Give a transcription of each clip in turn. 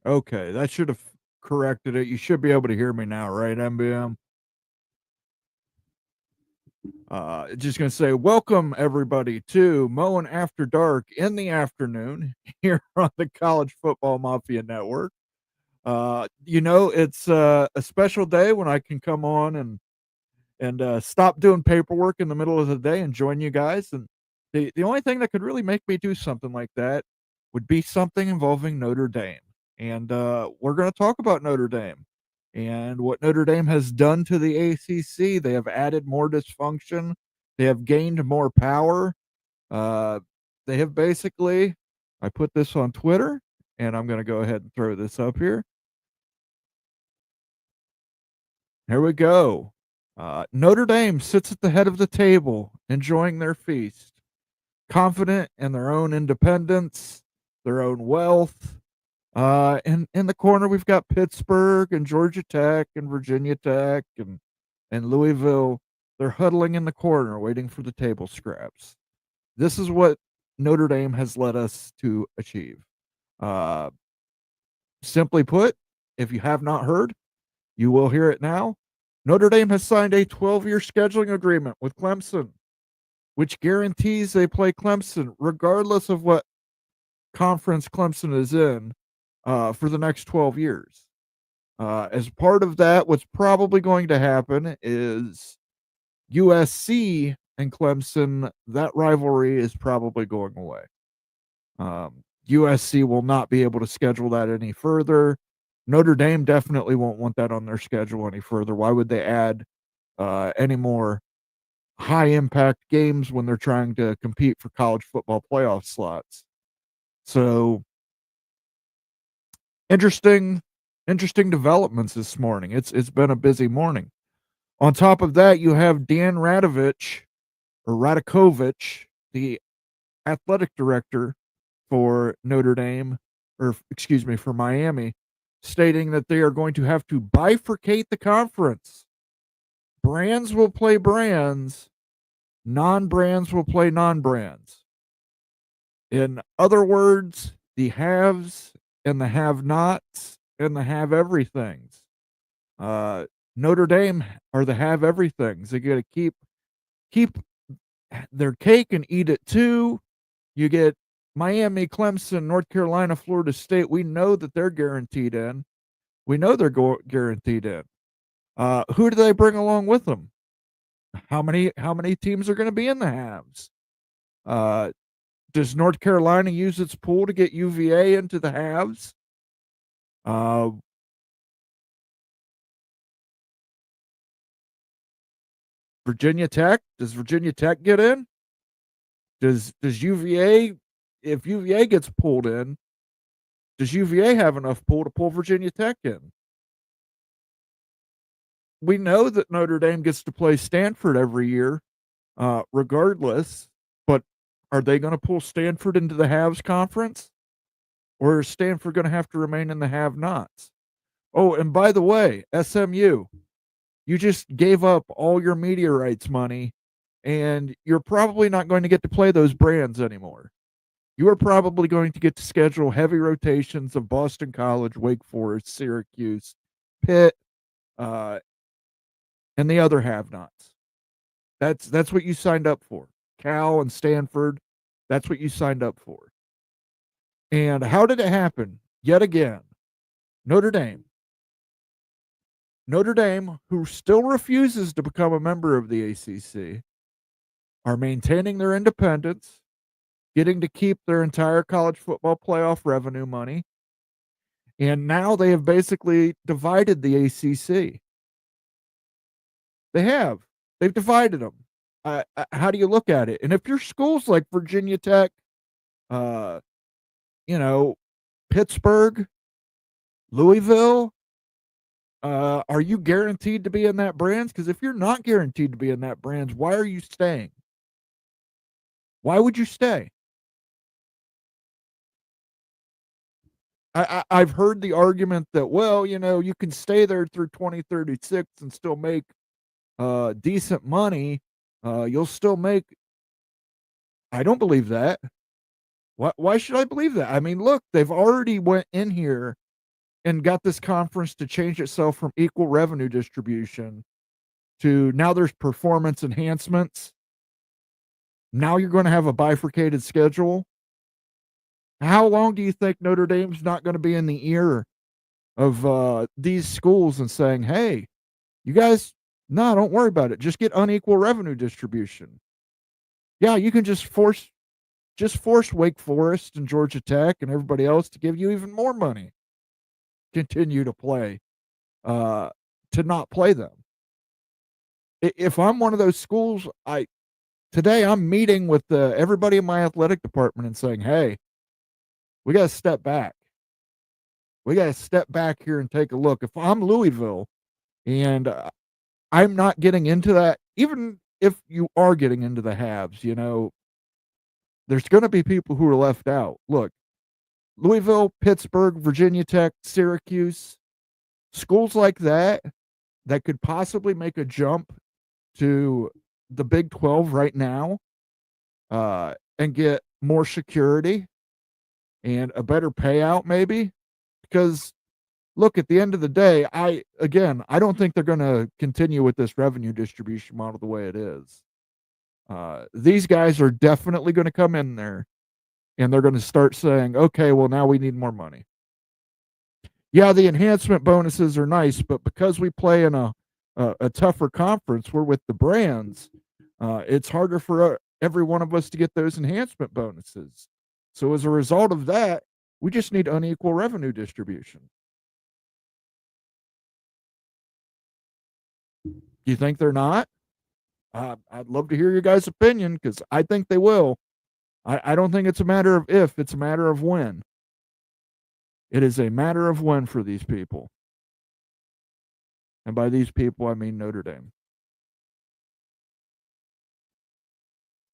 Okay, that should have corrected it. You should be able to hear me now, right, MBM? Just gonna say welcome everybody to Mowing After Dark in the afternoon here on the College Football Mafia Network. It's a special day when I can come on and stop doing paperwork in the middle of the day and join you guys. And the only thing that could really make me do something like that would be something involving Notre Dame. And we're going to talk about Notre Dame and what Notre Dame has done to the ACC. They have added more dysfunction. They have gained more power. Uh, they have basically, I put this on Twitter, and I'm going to go ahead and throw this up here. Here we go. Notre Dame sits at the head of the table, enjoying their feast, confident in their own independence, their own wealth. And in the corner, we've got Pittsburgh and Georgia Tech and Virginia Tech and Louisville. They're huddling in the corner, waiting for the table scraps. This is what Notre Dame has led us to achieve. Uh, Simply put, if you have not heard, you will hear it now. Notre Dame has signed a 12-year scheduling agreement with Clemson, which guarantees they play Clemson regardless of what conference Clemson is in for the next 12 years. As part of that, what's probably going to happen is USC and Clemson, that rivalry is probably going away. USC will not be able to schedule that any further. Notre Dame definitely won't want that on their schedule any further. Why would they add any more high impact games when they're trying to compete for college football playoff slots? So interesting developments this morning. It's been a busy morning. On top of that, you have Dan Radakovich, the athletic director for Notre Dame, or excuse me, for Miami, stating that they are going to have to bifurcate the conference. Brands will play brands, non-brands will play non-brands. In other words, the haves and the have-nots and the have-everythings. Notre Dame are the have-everythings. They got to keep their cake and eat it too. You get Miami, Clemson, North Carolina, Florida State. We know that they're guaranteed in. We know they're guaranteed in. Who do they bring along with them? How many teams are going to be in the halves? Does North Carolina use its pool to get UVA into the halves? Virginia Tech, does Virginia Tech get in? Does UVA, if UVA gets pulled in, does UVA have enough pull to pull Virginia Tech in? We know that Notre Dame gets to play Stanford every year, regardless, but are they going to pull Stanford into the haves conference? Or is Stanford going to have to remain in the have-nots? Oh, and by the way, SMU, you just gave up all your media rights money, and you're probably not going to get to play those brands anymore. You are probably going to get to schedule heavy rotations of Boston College, Wake Forest, Syracuse, Pitt, and the other have-nots. That's what you signed up for. Cal and Stanford, that's what you signed up for. And how did it happen? Yet again, Notre Dame, who still refuses to become a member of the ACC, are maintaining their independence, getting to keep their entire college football playoff revenue money, and now they have basically divided the ACC. They have. They've divided them. How do you look at it? And if your school's like Virginia Tech, uh, Pittsburgh, Louisville, are you guaranteed to be in that brands? Because if you're not guaranteed to be in that brands, why are you staying? Why would you stay? I've heard the argument that, well, you can stay there through 2036 and still make decent money. You'll still make. I don't believe that. Why should I believe that? I mean, look, they've already went in here and got this conference to change itself from equal revenue distribution to now there's performance enhancements. Now you're going to have a bifurcated schedule. How long do you think Notre Dame's not going to be in the ear of these schools and saying, "Hey, you guys, no, don't worry about it. Just get unequal revenue distribution." Yeah, you can just force Wake Forest and Georgia Tech and everybody else to give you even more money. Continue to play, uh, to not play them. If I'm one of those schools, today I'm meeting with everybody in my athletic department and saying, "Hey, we got to step back. We got to step back here and take a look." If I'm Louisville and I'm not getting into that, even if you are getting into the halves, there's going to be people who are left out. Look, Louisville, Pittsburgh, Virginia Tech, Syracuse, schools like that could possibly make a jump to the Big 12 right now, and get more security and a better payout maybe. Because look, at the end of the day, I don't think they're going to continue with this revenue distribution model the way it is. These guys are definitely going to come in there and they're going to start saying, "Okay, well now we need more money." Yeah, the enhancement bonuses are nice, but because we play in a tougher conference, we're with the brands. It's harder for every one of us to get those enhancement bonuses. So as a result of that, we just need unequal revenue distribution. Do you think they're not? I'd love to hear your guys' opinion because I think they will. I don't think it's a matter of if, it's a matter of when. It is a matter of when for these people. And by these people, I mean Notre Dame.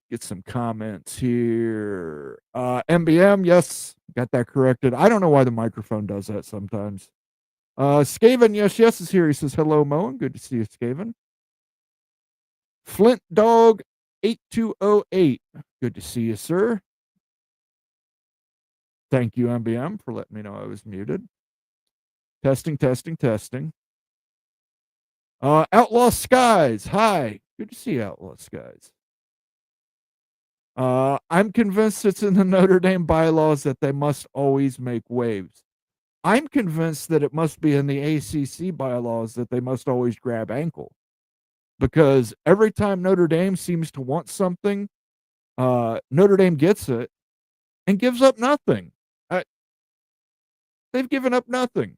Get some comments here. MBM, yes, got that corrected. I don't know why the microphone does that sometimes. Skaven, yes is here. He says, "Hello, Moen. Good to see you, Skaven." Flint Dog 8208. Good to see you, sir. Thank you, MBM, for letting me know I was muted. Testing. Outlaw Skies. Hi. Good to see you, Outlaw Skies. I'm convinced it's in the Notre Dame bylaws that they must always make waves. I'm convinced that it must be in the ACC bylaws that they must always grab ankle. Because every time Notre Dame seems to want something, Notre Dame gets it and gives up nothing. They've given up nothing.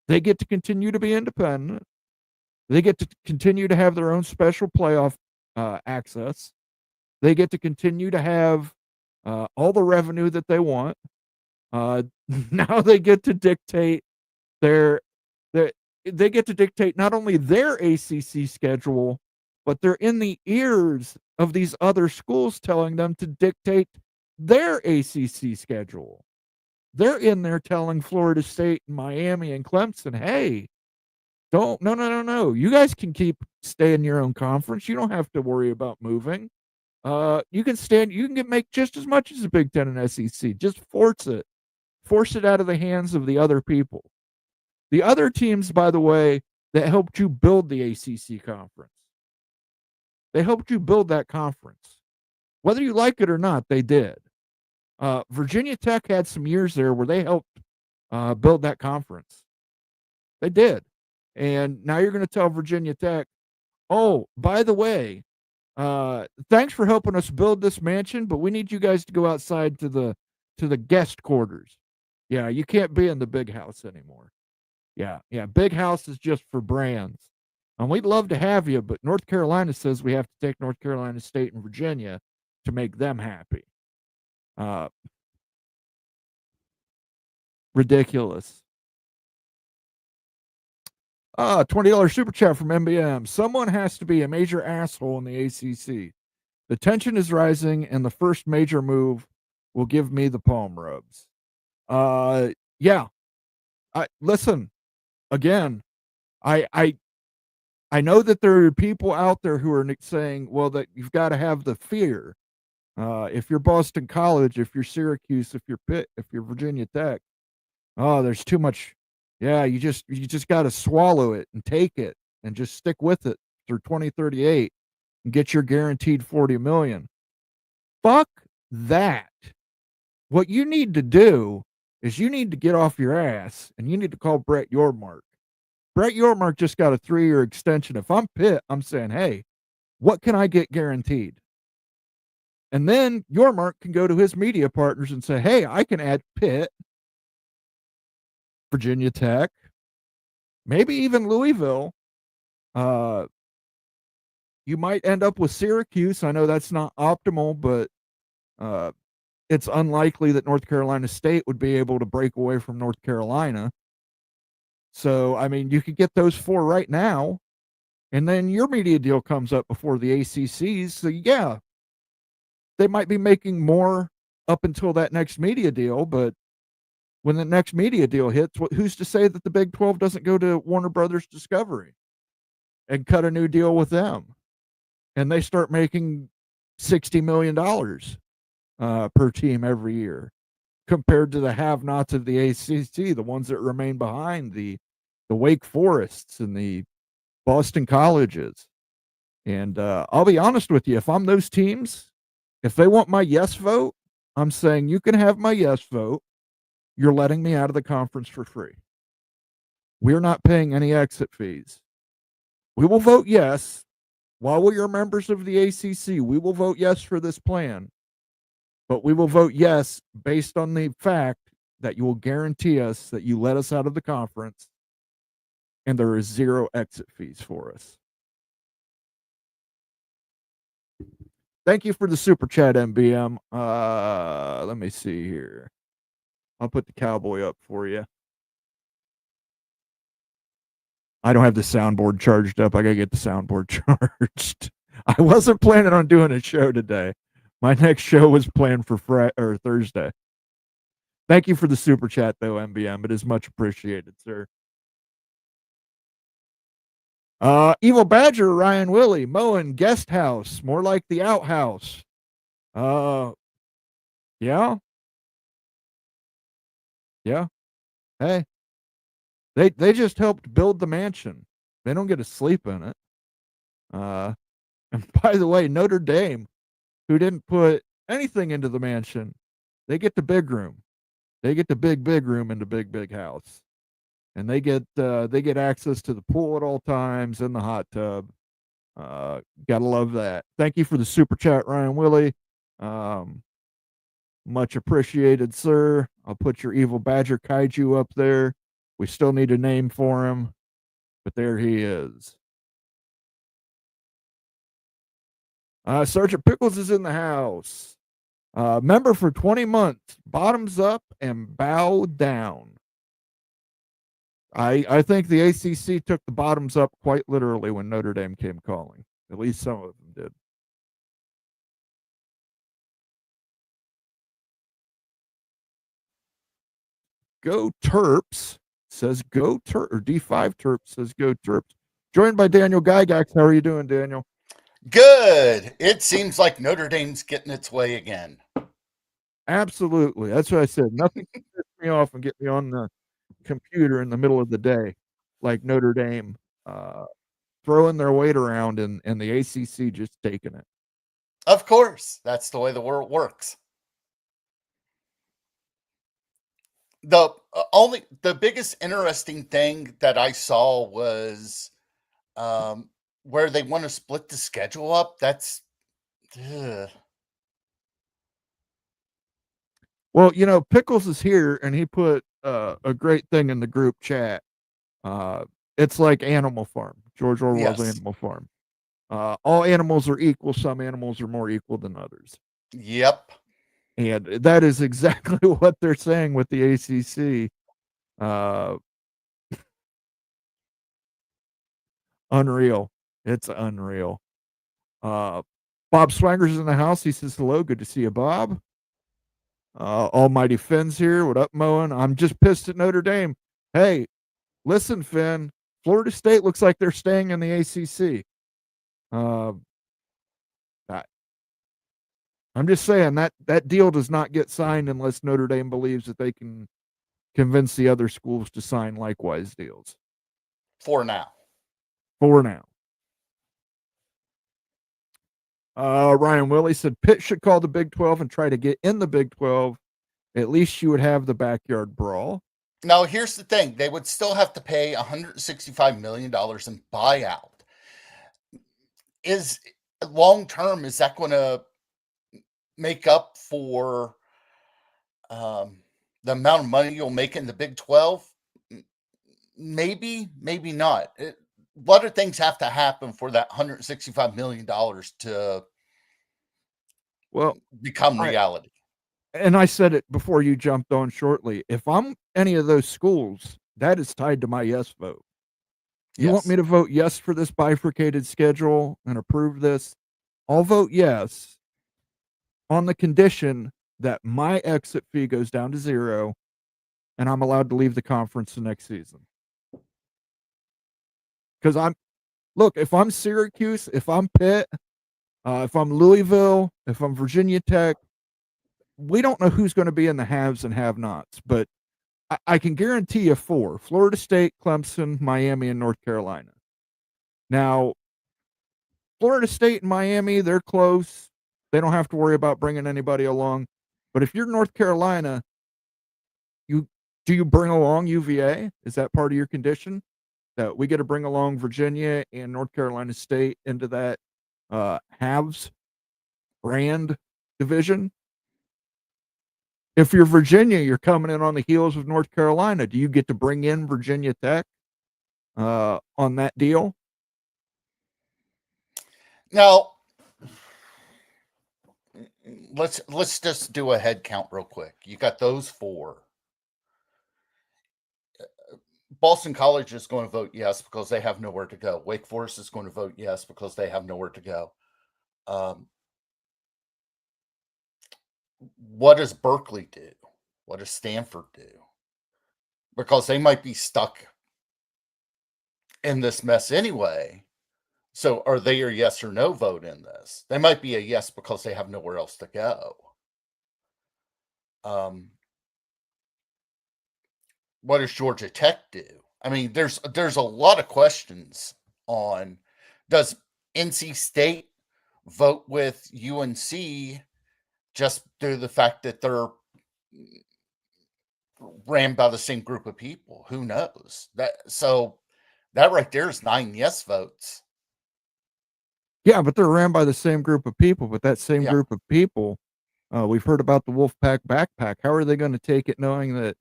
They get to continue to be independent. They get to continue to have their own special playoff access. They get to continue to have all the revenue that they want. Now they get to dictate they get to dictate not only their ACC schedule, but they're in the ears of these other schools telling them to dictate their ACC schedule. They're in there telling Florida State and Miami and Clemson, "Hey, no. You guys can stay in your own conference. You don't have to worry about moving. You can make just as much as the Big Ten and SEC. Just force it. Force it out of the hands of the other people." The other teams, by the way, that helped you build the ACC conference. They helped you build that conference. Whether you like it or not, they did. Virginia Tech had some years there where they helped build that conference. They did. And now you're going to tell Virginia Tech, "Oh, by the way, thanks for helping us build this mansion, but we need you guys to go outside to the guest quarters. Yeah, you can't be in the big house anymore. Yeah, big house is just for brands. And we'd love to have you, but North Carolina says we have to take North Carolina State and Virginia to make them happy." Ridiculous. $20 super chat from MBM. Someone has to be a major asshole in the ACC. The tension is rising, and the first major move will give me the palm rubs. Yeah. Listen, again, I know that there are people out there who are saying, well, that you've got to have the fear. If you're Boston College, if you're Syracuse, if you're Pitt, if you're Virginia Tech, there's too much Yeah, you just got to swallow it and take it and just stick with it through 2038 and get your guaranteed 40 million. Fuck that. What you need to do is you need to get off your ass and you need to call Brett Yormark. Brett Yormark just got a 3-year extension. If I'm Pitt, I'm saying, "Hey, what can I get guaranteed?" And then Yormark can go to his media partners and say, "Hey, I can add Pitt, Virginia Tech, maybe even Louisville. Uh, you might end up with Syracuse. I know that's not optimal, but uh, it's unlikely that North Carolina State would be able to break away from North Carolina. So, I mean, you could get those 4 right now, and then your media deal comes up before the ACCs. So, yeah, they might be making more up until that next media deal, but when the next media deal hits, who's to say that the Big 12 doesn't go to Warner Brothers Discovery and cut a new deal with them? And they start making $60 million per team every year compared to the have-nots of the ACC, the ones that remain behind, the Wake Forests and the Boston Colleges. And I'll be honest with you, if I'm those teams, if they want my yes vote, I'm saying you can have my yes vote. You're letting me out of the conference for free. We're not paying any exit fees. We will vote yes. While we are members of the ACC, we will vote yes for this plan. But we will vote yes based on the fact that you will guarantee us that you let us out of the conference and there is 0 exit fees for us. Thank you for the super chat, MBM. Let me see here. I'll put the cowboy up for you. I don't have the soundboard charged up. I gotta get the soundboard charged. I wasn't planning on doing a show today. My next show was planned for Thursday. Thank you for the super chat, though, MBM. It is much appreciated, sir. Evil Badger, Ryan Willie, Moen, Guest House, more like the outhouse. Yeah, yeah. Hey, they just helped build the mansion. They don't get to sleep in it. And by the way, Notre Dame, who didn't put anything into the mansion, they get the big room. They get the big room in the big house, and they get access to the pool at all times and the hot tub. Gotta love that. Thank you for the super chat, Ryan Willie. Much appreciated, sir. I'll put your Evil Badger Kaiju up there. We still need a name for him, but there he is. Sergeant Pickles is in the house. Member for 20 months. Bottoms up and bow down. I think the ACC took the bottoms up quite literally when Notre Dame came calling. At least some of them did. Go Terps says go Terps, or D5 Terps says go Terps. Joined by Daniel Gygax. How are you doing, Daniel? Good. It seems like Notre Dame's getting its way again. Absolutely. That's what I said. Nothing can piss me off and get me on the computer in the middle of the day like Notre Dame throwing their weight around and the ACC just taking it. Of course. That's the way the world works. The biggest interesting thing that I saw was where they want to split the schedule up. That's Well, Pickles is here and he put a great thing in the group chat. It's like Animal Farm, George Orwell's yes. Animal Farm. All animals are equal. Some animals are more equal than others. Yep. And that is exactly what they're saying with the ACC. Unreal. It's unreal. Bob Swanger's in the house. He says hello. Good to see you, Bob. Almighty Finn's here. What up, Moen? I'm just pissed at Notre Dame. Hey, listen, Finn. Florida State looks like they're staying in the ACC. I'm just saying that deal does not get signed unless Notre Dame believes that they can convince the other schools to sign likewise deals. For now. Ryan Willie said Pitt should call the Big 12 and try to get in the Big 12. At least you would have the backyard brawl. Now, here's the thing. They would still have to pay $165 million in buyout. Is long term, is that going to make up for the amount of money you'll make in the Big 12? Maybe, maybe not. A lot of things have to happen for that $165 million to become reality. And I said it before you jumped on shortly. If I'm any of those schools, that is tied to my yes vote. You want me to vote yes for this bifurcated schedule and approve this? I'll vote yes on the condition that my exit fee goes down to 0 and I'm allowed to leave the conference the next season. Because if I'm Syracuse, if I'm Pitt, if I'm Louisville, if I'm Virginia Tech, we don't know who's going to be in the haves and have-nots, but I can guarantee you 4: Florida State, Clemson, Miami, and North Carolina. Now, Florida State and Miami, they're close. They don't have to worry about bringing anybody along. But if you're North Carolina, do you bring along UVA? Is that part of your condition? That we get to bring along Virginia and North Carolina State into that halves brand division? If you're Virginia, you're coming in on the heels of North Carolina. Do you get to bring in Virginia Tech on that deal? Now, let's just do a head count real quick. You got those 4. Boston College is going to vote yes because they have nowhere to go. Wake Forest is going to vote yes because they have nowhere to go. What does Berkeley do? What does Stanford do? Because they might be stuck in this mess anyway. So are they a yes or no vote in this? They might be a yes because they have nowhere else to go. What does Georgia Tech do? I mean, there's a lot of questions on, does NC State vote with UNC just due to the fact that they're ran by the same group of people? Who knows? That right there is 9 yes votes. Yeah, but they're ran by the same group of people. But that same group of people, we've heard about the Wolfpack backpack. How are they going to take it knowing that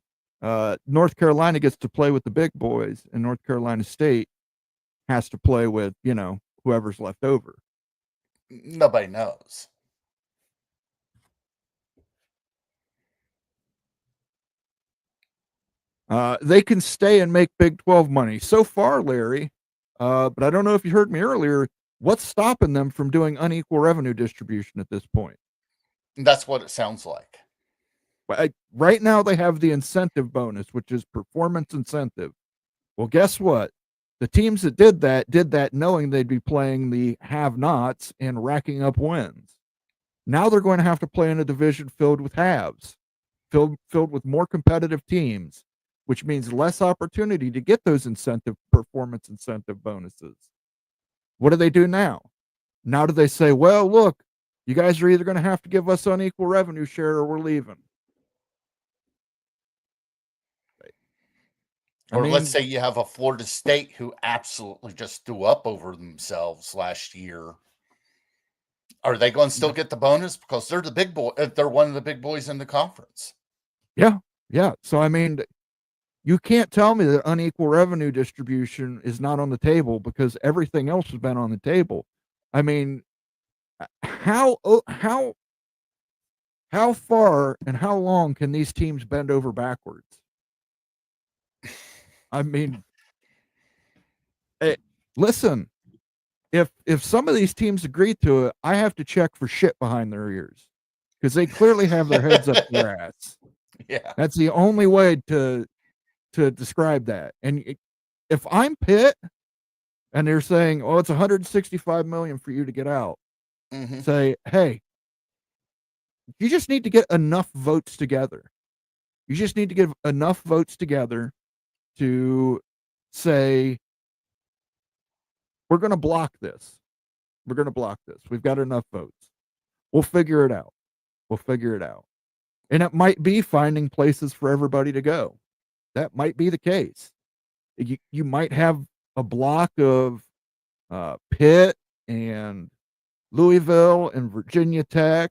North Carolina gets to play with the big boys and North Carolina State has to play with, whoever's left over? Nobody knows. They can stay and make Big 12 money. So far, Larry, but I don't know if you heard me earlier, what's stopping them from doing unequal revenue distribution at this point? That's what it sounds like. Right now, they have the incentive bonus, which is performance incentive. Well, guess what? The teams that did that knowing they'd be playing the have-nots and racking up wins. Now they're going to have to play in a division filled with haves, filled with more competitive teams, which means less opportunity to get those performance incentive bonuses. What do they do now? Now do they say, well, look, you guys are either going to have to give us unequal revenue share or we're leaving? Or let's say you have a Florida State who absolutely just threw up over themselves last year. Are they going to still get the bonus because they're the big boy? They're one of the big boys in the conference. Yeah. So I mean, you can't tell me that unequal revenue distribution is not on the table because everything else has been on the table. I mean, how far and how long can these teams bend over backwards? I mean, listen, if some of these teams agree to it, I have to check for shit behind their ears because they clearly have their heads up their ass. Yeah. That's the only way to describe that. And if I'm Pitt and they're saying, oh, it's $165 million for you to get out, say, hey, you just need to get enough votes together. You just need to get enough votes together to say, we're going to block this. We're going to block this. We've got enough votes. We'll figure it out. We'll figure it out. And it might be finding places for everybody to go. That might be the case. You might have a block of Pitt and Louisville and Virginia Tech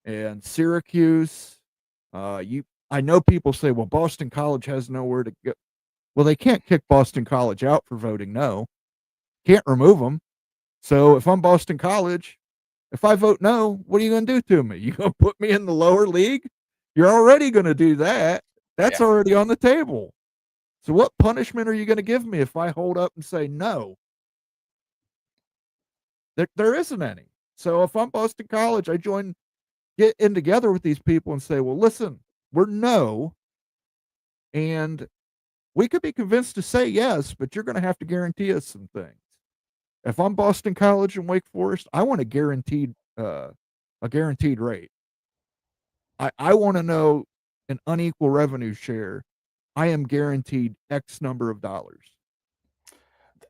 and Syracuse. I know people say, well, Boston College has nowhere to go. Well, they can't kick Boston College out for voting no. Can't remove them. So if I'm Boston College, if I vote no, what are you going to do to me? You going to put me in the lower league? You're already going to do that. That's already on the table. So what punishment are you going to give me if I hold up and say no? There isn't any. So if I'm Boston College, I get in together with these people and say, well, listen, we're no, and we could be convinced to say yes, but you're going to have to guarantee us some things. If I'm Boston College and Wake Forest, I want a guaranteed rate. I want to know an unequal revenue share. I am guaranteed X number of dollars.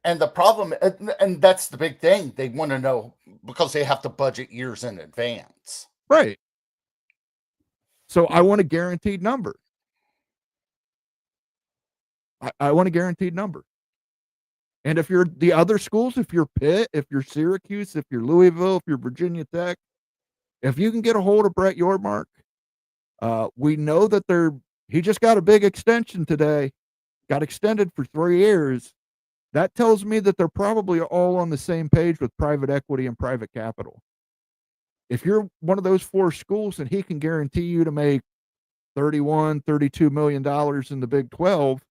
And the problem, and that's the big thing, they want to know because they have to budget years in advance. Right. So I want a guaranteed number. I want a guaranteed number. And if you're the other schools, if you're Pitt, if you're Syracuse, if you're Louisville, if you're Virginia Tech, if you can get a hold of Brett Yormark, we know that he just got a big extension today, got extended for 3 years. That tells me that they're probably all on the same page with private equity and private capital. If you're one of those 4 schools and he can guarantee you to make $31, $32 million in the Big 12,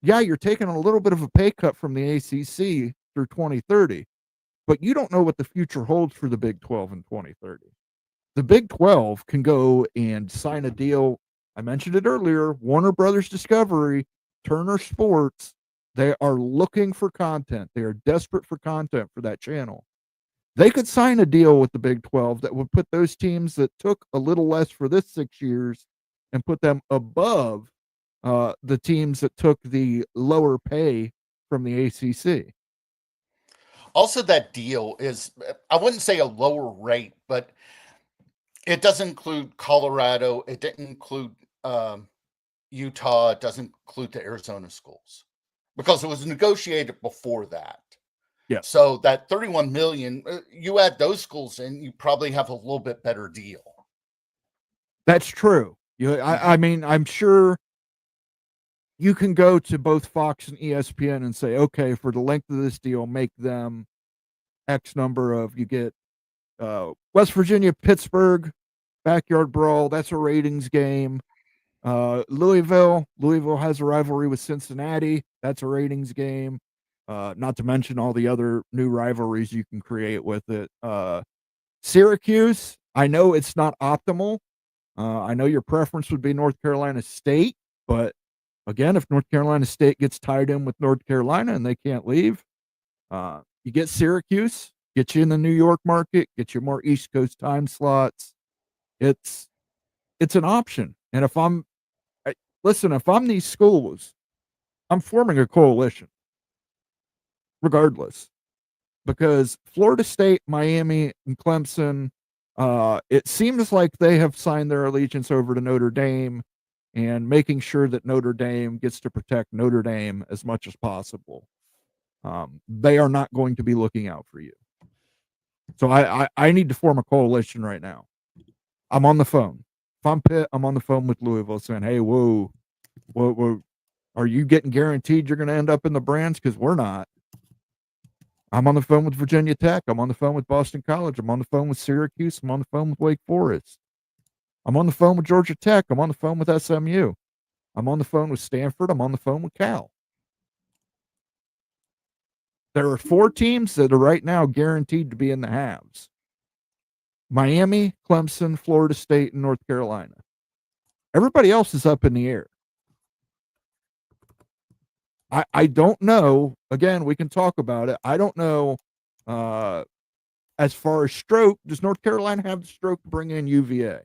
yeah, you're taking a little bit of a pay cut from the ACC through 2030, but you don't know what the future holds for the Big 12 in 2030. The Big 12 can go and sign a deal. I mentioned it earlier, Warner Brothers Discovery, Turner Sports, they are looking for content. They are desperate for content for that channel. They could sign a deal with the Big 12 that would put those teams that took a little less for this 6 years and put them above the teams that took the lower pay from the ACC. Also, that deal is, I wouldn't say a lower rate, but it doesn't include Colorado. It didn't include Utah. It doesn't include the Arizona schools because it was negotiated before that. Yeah. So that 31 million, you add those schools in, you probably have a little bit better deal. That's true. I mean, I'm sure you can go to both Fox and ESPN and say, okay, for the length of this deal, make them X number of, you get West Virginia, Pittsburgh, backyard brawl. That's a ratings game. Louisville has a rivalry with Cincinnati. That's a ratings game. Not to mention all the other new rivalries you can create with it. Syracuse, I know it's not optimal. I know your preference would be North Carolina State, but again, if North Carolina State gets tied in with North Carolina and they can't leave, you get Syracuse, get you in the New York market, get you more East Coast time slots. It's an option. And if I'm these schools, I'm forming a coalition regardless, because Florida State, Miami, and Clemson, it seems like they have signed their allegiance over to Notre Dame and making sure that Notre Dame gets to protect Notre Dame as much as possible. They are not going to be looking out for you. So I need to form a coalition right now. I'm on the phone. If I'm Pitt, I'm on the phone with Louisville saying, hey, whoa, are you getting guaranteed you're going to end up in the brands? Because we're not. I'm on the phone with Virginia Tech. I'm on the phone with Boston College. I'm on the phone with Syracuse. I'm on the phone with Wake Forest. I'm on the phone with Georgia Tech. I'm on the phone with SMU. I'm on the phone with Stanford. I'm on the phone with Cal. There are 4 teams that are right now guaranteed to be in the halves. Miami, Clemson, Florida State, and North Carolina. Everybody else is up in the air. I don't know. Again, we can talk about it. I don't know. As far as stroke, does North Carolina have the stroke to bring in UVA?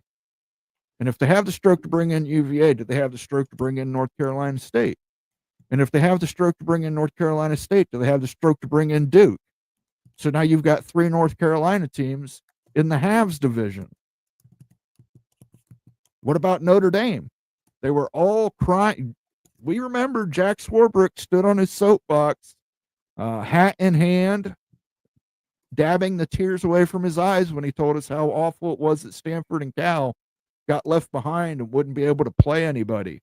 And if they have the stroke to bring in UVA, do they have the stroke to bring in North Carolina State? And if they have the stroke to bring in North Carolina State, do they have the stroke to bring in Duke? So now you've got 3 North Carolina teams in the halves division. What about Notre Dame? They were all crying. We remember Jack Swarbrick stood on his soapbox, hat in hand, dabbing the tears away from his eyes when he told us how awful it was that Stanford and Cal got left behind and wouldn't be able to play anybody.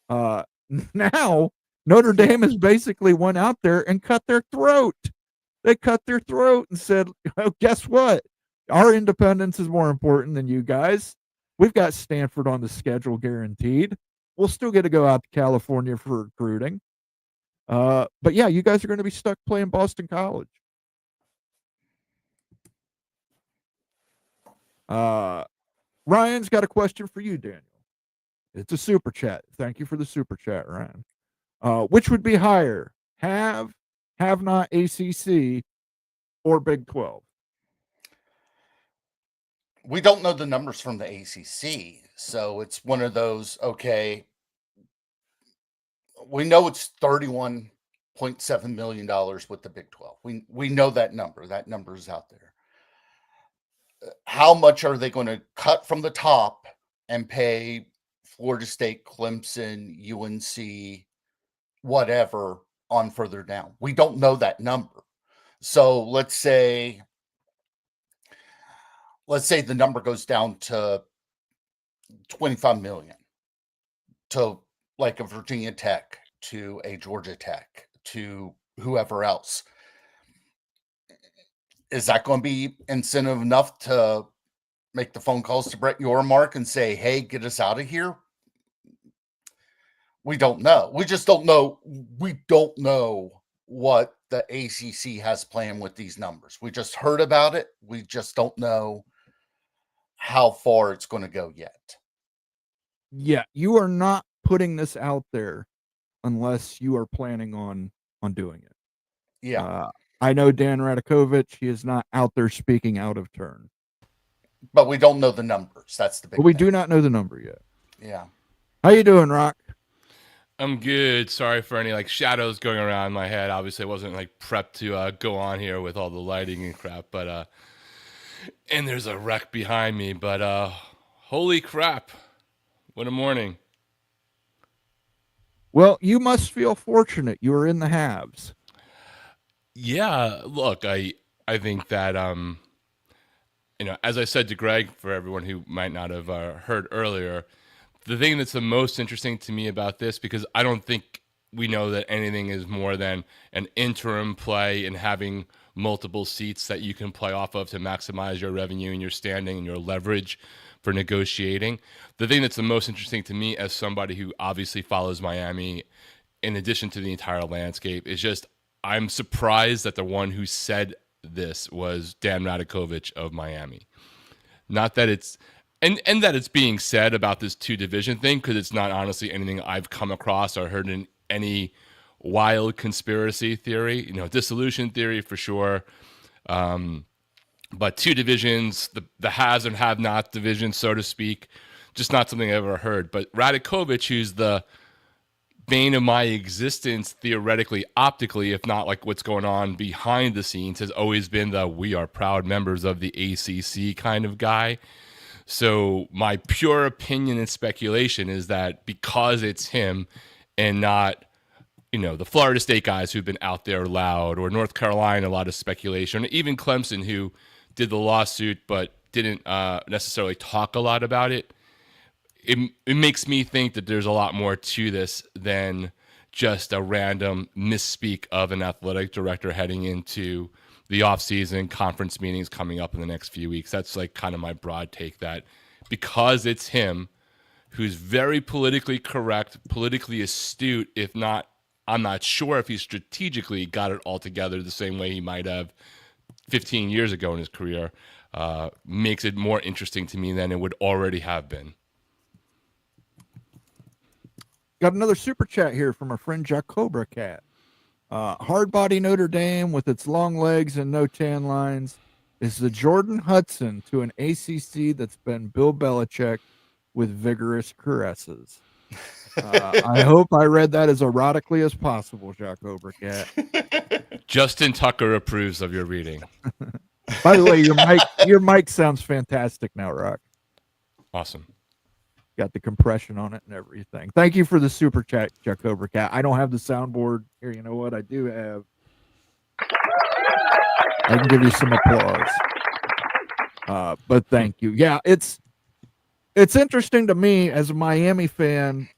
Now, Notre Dame has basically went out there and cut their throat. They cut their throat and said, oh, guess what? Our independence is more important than you guys. We've got Stanford on the schedule guaranteed. We'll still get to go out to California for recruiting. But yeah, you guys are going to be stuck playing Boston College. Ryan's got a question for you, Daniel. It's a super chat. Thank you for the super chat, Ryan. Which would be higher, have not ACC, or Big 12? We don't know the numbers from the ACC, so it's one of those, okay, we know it's $31.7 million with the Big 12. We know that number. That number is out there. How much are they going to cut from the top and pay Florida State, Clemson, UNC, whatever on further down? We don't know that number. So let's say the number goes down to 25 million, to like a Virginia Tech, to a Georgia Tech, to whoever else. Is that going to be incentive enough to make the phone calls to Brett Yormark and say, hey, get us out of here? We don't know. We just don't know. We don't know what the ACC has planned with these numbers. We just heard about it. We just don't know how far it's going to go yet. Yeah, you are not putting this out there unless you are planning on doing it. Yeah. I know Dan Radakovich. He is not out there speaking out of turn. But we don't know the numbers. That's the big thing. We do not know the number yet. Yeah. How you doing, Rock? I'm good. Sorry for any shadows going around my head. Obviously, I wasn't prepped to go on here with all the lighting and crap. But and there's a wreck behind me. But holy crap! What a morning. Well, you must feel fortunate. You are in the halves. Yeah. Look, I think that as I said to Greg, for everyone who might not have heard earlier, the thing that's the most interesting to me about this, because I don't think we know that anything is more than an interim play and having multiple seats that you can play off of to maximize your revenue and your standing and your leverage for negotiating. The thing that's the most interesting to me as somebody who obviously follows Miami, in addition to the entire landscape, is just I'm surprised that the one who said this was Dan Radakovich of Miami. Not that it's and that it's being said about this 2-division thing, because it's not honestly anything I've come across or heard in any wild conspiracy theory. Dissolution theory for sure. But 2 divisions, the haves and have-not division, so to speak, just not something I've ever heard. But Radakovich, who's the bane of my existence, theoretically, optically, if not what's going on behind the scenes, has always been the we are proud members of the ACC kind of guy. So my pure opinion and speculation is that because it's him and not, the Florida State guys who've been out there loud, or North Carolina, a lot of speculation, or even Clemson, who did the lawsuit but didn't necessarily talk a lot about it. It makes me think that there's a lot more to this than just a random misspeak of an athletic director heading into the offseason, conference meetings coming up in the next few weeks. That's kind of my broad take, that because it's him, who's very politically correct, politically astute, if not, I'm not sure if he strategically got it all together the same way he might have 15 years ago in his career, makes it more interesting to me than it would already have been. Got another super chat here from our friend Jack Cobra Cat. Hard body Notre Dame with its long legs and no tan lines is the Jordan Hudson to an ACC that's been Bill Belichick with vigorous caresses. I hope I read that as erotically as possible, Jacques Overcat. Justin Tucker approves of your reading. By the way, your mic sounds fantastic now, Rock. Awesome. Got the compression on it and everything. Thank you for the super chat, Jacques Overcat. I don't have the soundboard here. You know what? I do have. I can give you some applause. But thank you. Yeah, it's interesting to me as a Miami fan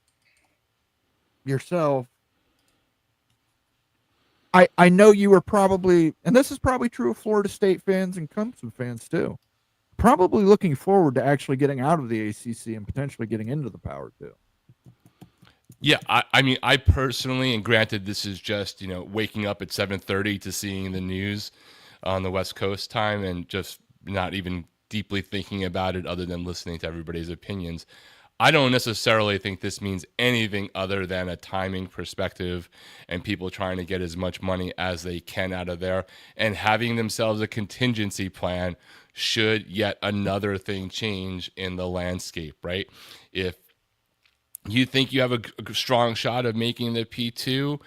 yourself. I know you were probably, and this is probably true of Florida State fans and Clemson fans too, probably looking forward to actually getting out of the ACC and potentially getting into the Power 2. Yeah, I mean, I personally, and granted, this is just, waking up at 7:30 to seeing the news on the West Coast time and just not even deeply thinking about it other than listening to everybody's opinions. I don't necessarily think this means anything other than a timing perspective and people trying to get as much money as they can out of there and having themselves a contingency plan should yet another thing change in the landscape, right? If you think you have a strong shot of making the P2,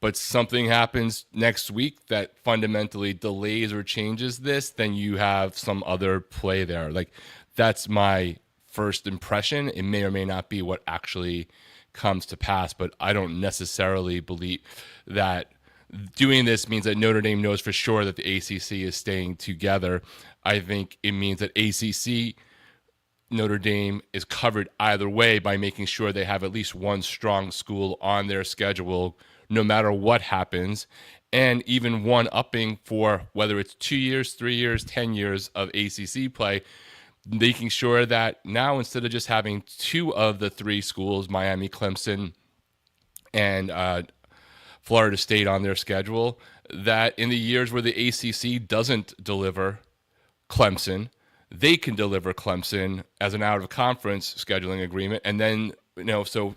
but something happens next week that fundamentally delays or changes this, then you have some other play there. Like, that's my first impression. It may or may not be what actually comes to pass, but I don't necessarily believe that doing this means that Notre Dame knows for sure that the ACC is staying together. I think it means that ACC Notre Dame is covered either way by making sure they have at least one strong school on their schedule no matter what happens, and even one upping for whether it's 2 years, 3 years, 10 years of ACC play, making sure that now instead of just having two of the three schools, Miami, Clemson, and Florida State on their schedule, that in the years where the ACC doesn't deliver Clemson, they can deliver Clemson as an out-of-conference scheduling agreement. And then, so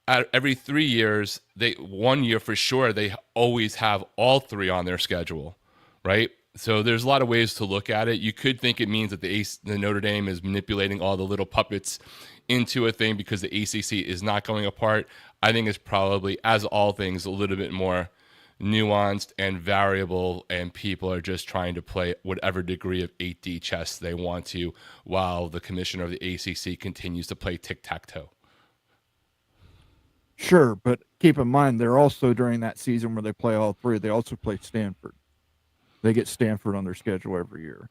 every 3 years, 1 year for sure, they always have all three on their schedule, right? So there's a lot of ways to look at it. You could think it means that the Notre Dame is manipulating all the little puppets into a thing because the ACC is not going apart. I think it's probably, as all things, a little bit more nuanced and variable, and people are just trying to play whatever degree of 8D chess they want to while the commissioner of the ACC continues to play tic-tac-toe. Sure, but keep in mind, they're also, during that season where they play all three, they also play Stanford. They get Stanford on their schedule every year.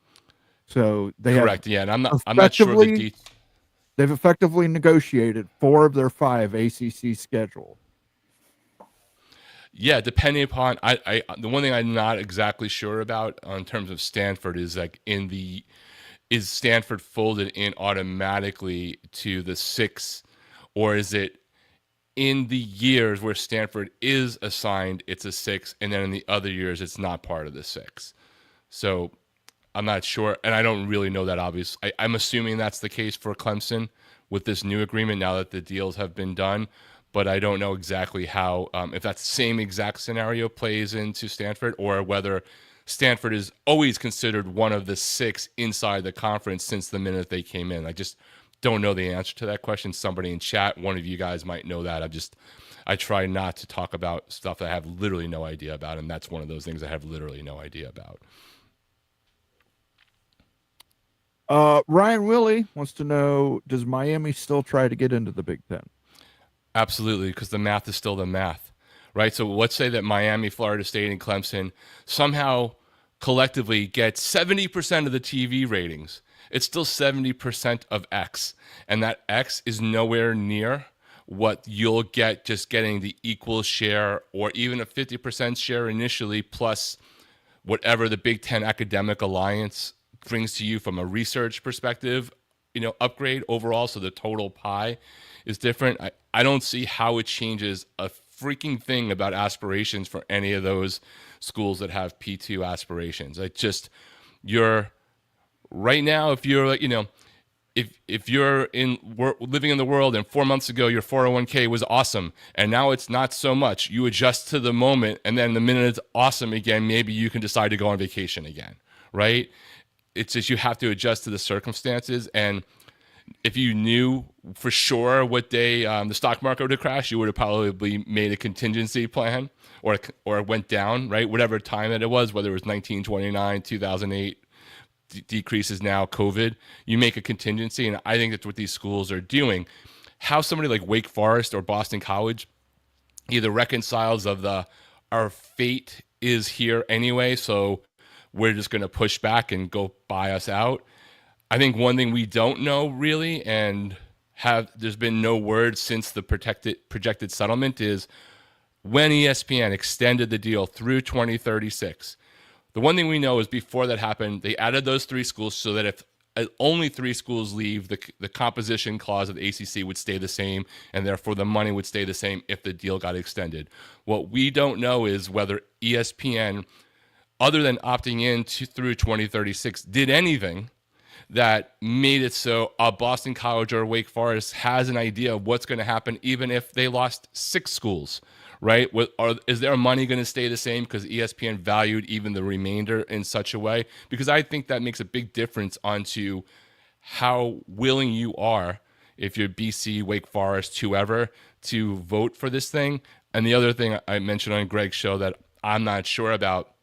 So they correct, yeah, and I'm not sure they've effectively negotiated 4 of their 5 ACC schedule. Yeah, depending upon I the one thing I'm not exactly sure about in terms of Stanford is like is Stanford folded in automatically to the 6, or is it in the years where Stanford is assigned, it's a 6, and then in the other years, it's not part of the 6. So I'm not sure, and I don't really know that obvious. I'm assuming that's the case for Clemson with this new agreement now that the deals have been done, but I don't know exactly how, if that same exact scenario plays into Stanford, or whether Stanford is always considered one of the 6 inside the conference since the minute they came in. I just don't know the answer to that question. Somebody in chat, one of you guys might know that. I try not to talk about stuff that I have literally no idea about, and that's one of those things I have literally no idea about. Ryan Willie wants to know, does Miami still try to get into the Big Ten? Absolutely, because the math is still the math, right? So let's say that Miami, Florida State, and Clemson somehow collectively get 70% of the TV ratings. It's still 70% of X, and that X is nowhere near what you'll get just getting the equal share or even a 50% share initially, plus whatever the Big Ten Academic Alliance brings to you from a research perspective, upgrade overall. So the total pie is different. I don't see how it changes a freaking thing about aspirations for any of those schools that have P2 aspirations. Right now, if you're if you're living in the world and 4 months ago your 401k was awesome and now it's not so much, you adjust to the moment, and then the minute it's awesome again, maybe you can decide to go on vacation again, right? It's just you have to adjust to the circumstances, and if you knew for sure what day the stock market would crash, you would have probably made a contingency plan or went down, right? Whatever time that it was, whether it was 1929, 2008, decreases now, COVID, you make a contingency. And I think that's what these schools are doing. How somebody like Wake Forest or Boston College either reconciles of our fate is here anyway, so we're just going to push back and go buy us out. I think one thing we don't know really, and there's been no word since the projected settlement, is when ESPN extended the deal through 2036. The one thing we know is before that happened, they added those 3 schools so that if only 3 schools leave, the composition clause of the ACC would stay the same, and therefore the money would stay the same if the deal got extended. What we don't know is whether ESPN, other than opting in through 2036, did anything that made it so a Boston College or Wake Forest has an idea of what's going to happen even if they lost 6 schools, right? Is their money going to stay the same because ESPN valued even the remainder in such a way? Because I think that makes a big difference onto how willing you are, if you're BC, Wake Forest, whoever, to vote for this thing. And the other thing I mentioned on Greg's show that I'm not sure about,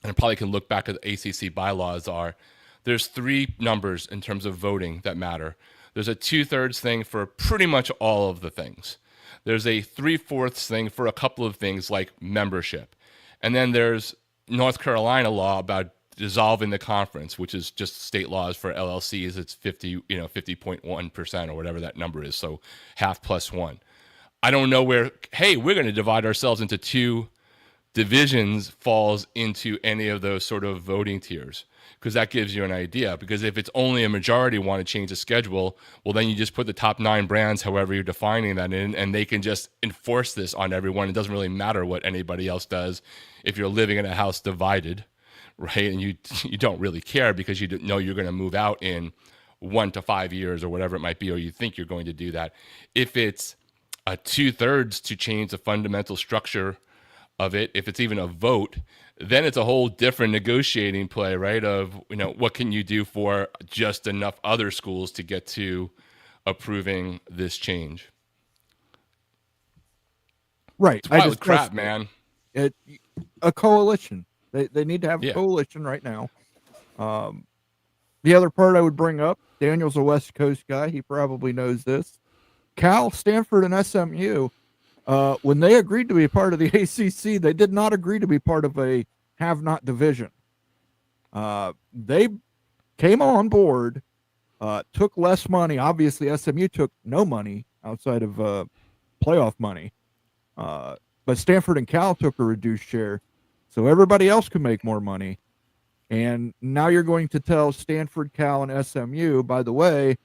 and I probably can look back at the ACC bylaws, are there's 3 numbers in terms of voting that matter. There's a 2/3 thing for pretty much all of the things. There's a 3/4 thing for a couple of things like membership. And then there's North Carolina law about dissolving the conference, which is just state laws for LLCs. It's 50.1% or whatever that number is. So half plus 1. I don't know where, hey, we're going to divide ourselves into 2 divisions falls into any of those sort of voting tiers, because that gives you an idea. Because if it's only a majority want to change the schedule, well, then you just put the top 9 brands, however you're defining that in, and they can just enforce this on everyone. It doesn't really matter what anybody else does if you're living in a house divided, right? And you don't really care because you know you're going to move out in 1 to 5 years or whatever it might be, or you think you're going to do that. If it's a 2/3 to change the fundamental structure of it, if it's even a vote, then it's a whole different negotiating play, right? Of, what can you do for just enough other schools to get to approving this change? Right. It's wild crap, man. A coalition. They need to have a coalition right now. The other part I would bring up, Daniel's a West Coast guy. He probably knows this. Cal, Stanford, and SMU, when they agreed to be a part of the ACC, they did not agree to be part of a have-not division. They came on board, took less money. Obviously, SMU took no money outside of playoff money. But Stanford and Cal took a reduced share, so everybody else could make more money. And now you're going to tell Stanford, Cal, and SMU, by the way,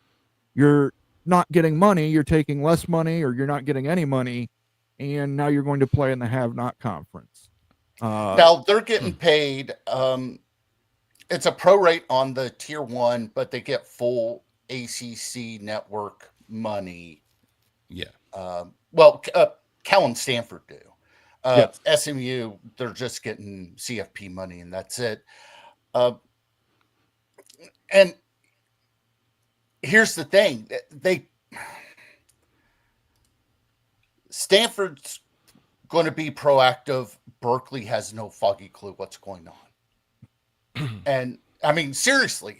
you're not getting money, you're taking less money, or you're not getting any money, and now you're going to play in the have-not conference. Now they're getting paid. It's a pro rate on the tier 1, but they get full ACC network money. Yeah. Cal and Stanford do. Yes. SMU, they're just getting CFP money, and that's it. And here's the thing: Stanford's going to be proactive. Berkeley has no foggy clue what's going on. And I mean, seriously,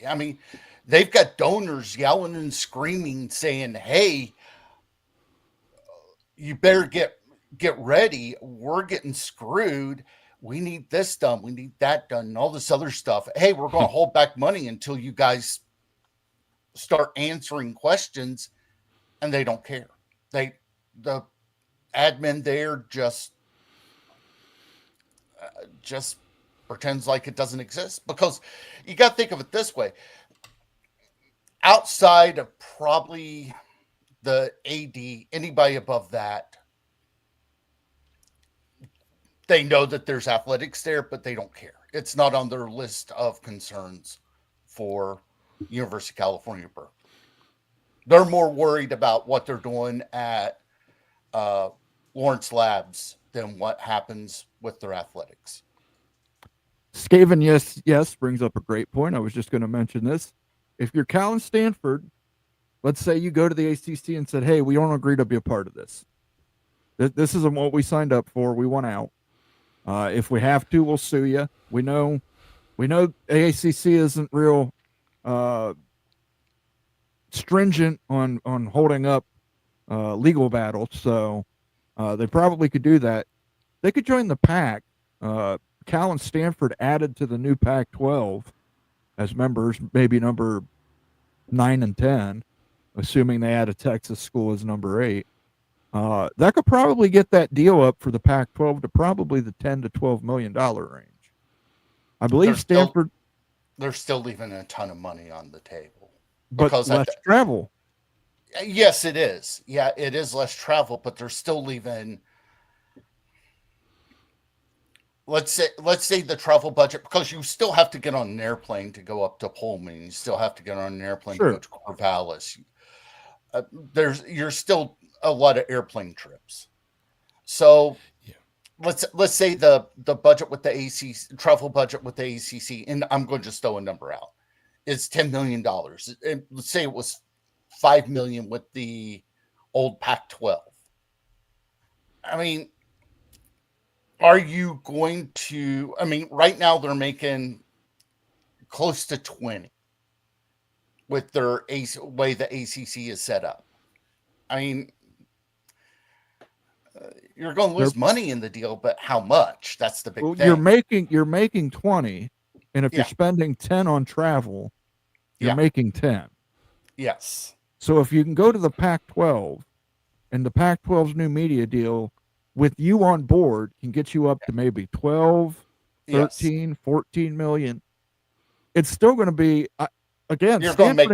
they've got donors yelling and screaming, saying, "Hey, you better get ready. We're getting screwed. We need this done. We need that done, and all this other stuff. Hey, we're going to hold back money until you guys start answering questions," and they don't care. The admin there just pretends like it doesn't exist, because you got to think of it this way: outside of probably the AD, anybody above that, they know that there's athletics there, but they don't care. It's not on their list of concerns for University of California, Berkeley. They're more worried about what they're doing at Lawrence Labs than what happens with their athletics. Skaven, yes, brings up a great point. I was just going to mention this. If you're Cal and Stanford, let's say you go to the ACC and said, "Hey, we don't agree to be a part of this. This isn't what we signed up for. We want out. If we have to, we'll sue you. We know AACC isn't real stringent on holding up legal battles, so they probably could do that. They could join the Pac. Cal and Stanford added to the new Pac-12 as members, maybe number 9 and 10, assuming they add a Texas school as number 8. That could probably get that deal up for the Pac-12 to probably the $10 to $12 million range. I believe Stanford. They're still leaving a ton of money on the table. But less travel. Yes, it is. Yeah, it is less travel, but they're still leaving. Let's say the travel budget, because you still have to get on an airplane to go up to Pullman. You still have to get on an airplane to go to Corvallis. You're still a lot of airplane trips. So let's say the budget with the ACC, travel budget with the ACC, and I'm going to just throw a number out, is $10 million. Let's say it was $5 million with the old Pac-12. I mean, are you going to? I mean, right now they're making close to 20 with their way the ACC is set up. I mean, you're going to lose money in the deal, but how much? That's the big thing. You're making 20, and if you're spending 10 on travel, you're making 10. Yes. So if you can go to the Pac-12, and the Pac-12's new media deal with you on board can get you up to maybe 12, 13, 14 million. It's still going to be, again, you're going to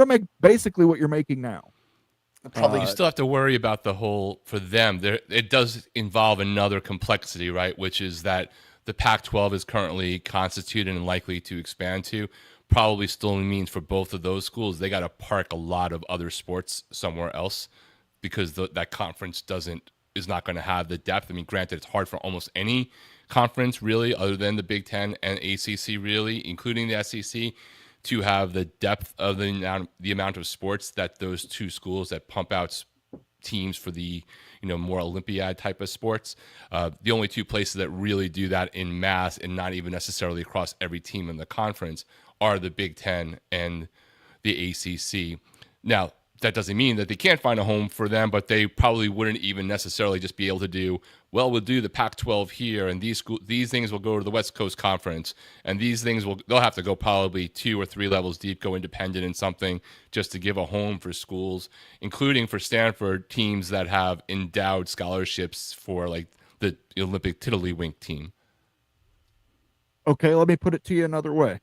make basically what you're making now. Probably you still have to worry about the whole, for them, it does involve another complexity, right? Which is that the Pac-12 is currently constituted and likely to expand to. Probably still means for both of those schools, they got to park a lot of other sports somewhere else, because that conference is not going to have the depth. I mean, granted, it's hard for almost any conference really, other than the Big Ten and ACC really, including the SEC, to have the depth of the amount of sports that those two schools that pump out teams for the more Olympiad type of sports. The only two places that really do that in mass, and not even necessarily across every team in the conference, are the Big Ten and the ACC. Now, that doesn't mean that they can't find a home for them, but they probably wouldn't even necessarily just be able to do, well, we'll do the Pac-12 here, and these things will go to the West Coast Conference, and these things they'll have to go probably 2 or 3 levels deep, go independent in something, just to give a home for schools, including for Stanford, teams that have endowed scholarships for like the Olympic Tiddlywink team. Okay, let me put it to you another way.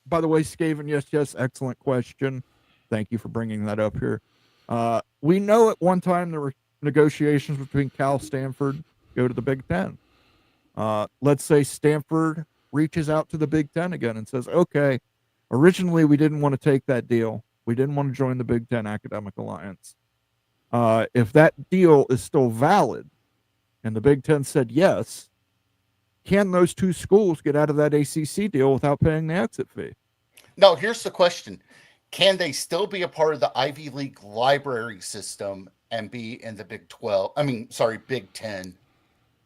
By the way, Skaven, yes, excellent question. Thank you for bringing that up here. We know at one time there were negotiations between Cal, Stanford, go to the Big Ten. Let's say Stanford reaches out to the Big Ten again and says, okay, originally we didn't want to take that deal. We didn't want to join the Big Ten Academic Alliance. If that deal is still valid and the Big Ten said yes, can those two schools get out of that ACC deal without paying the exit fee? No, here's the question. Can they still be a part of the Ivy League library system and be in the Big Ten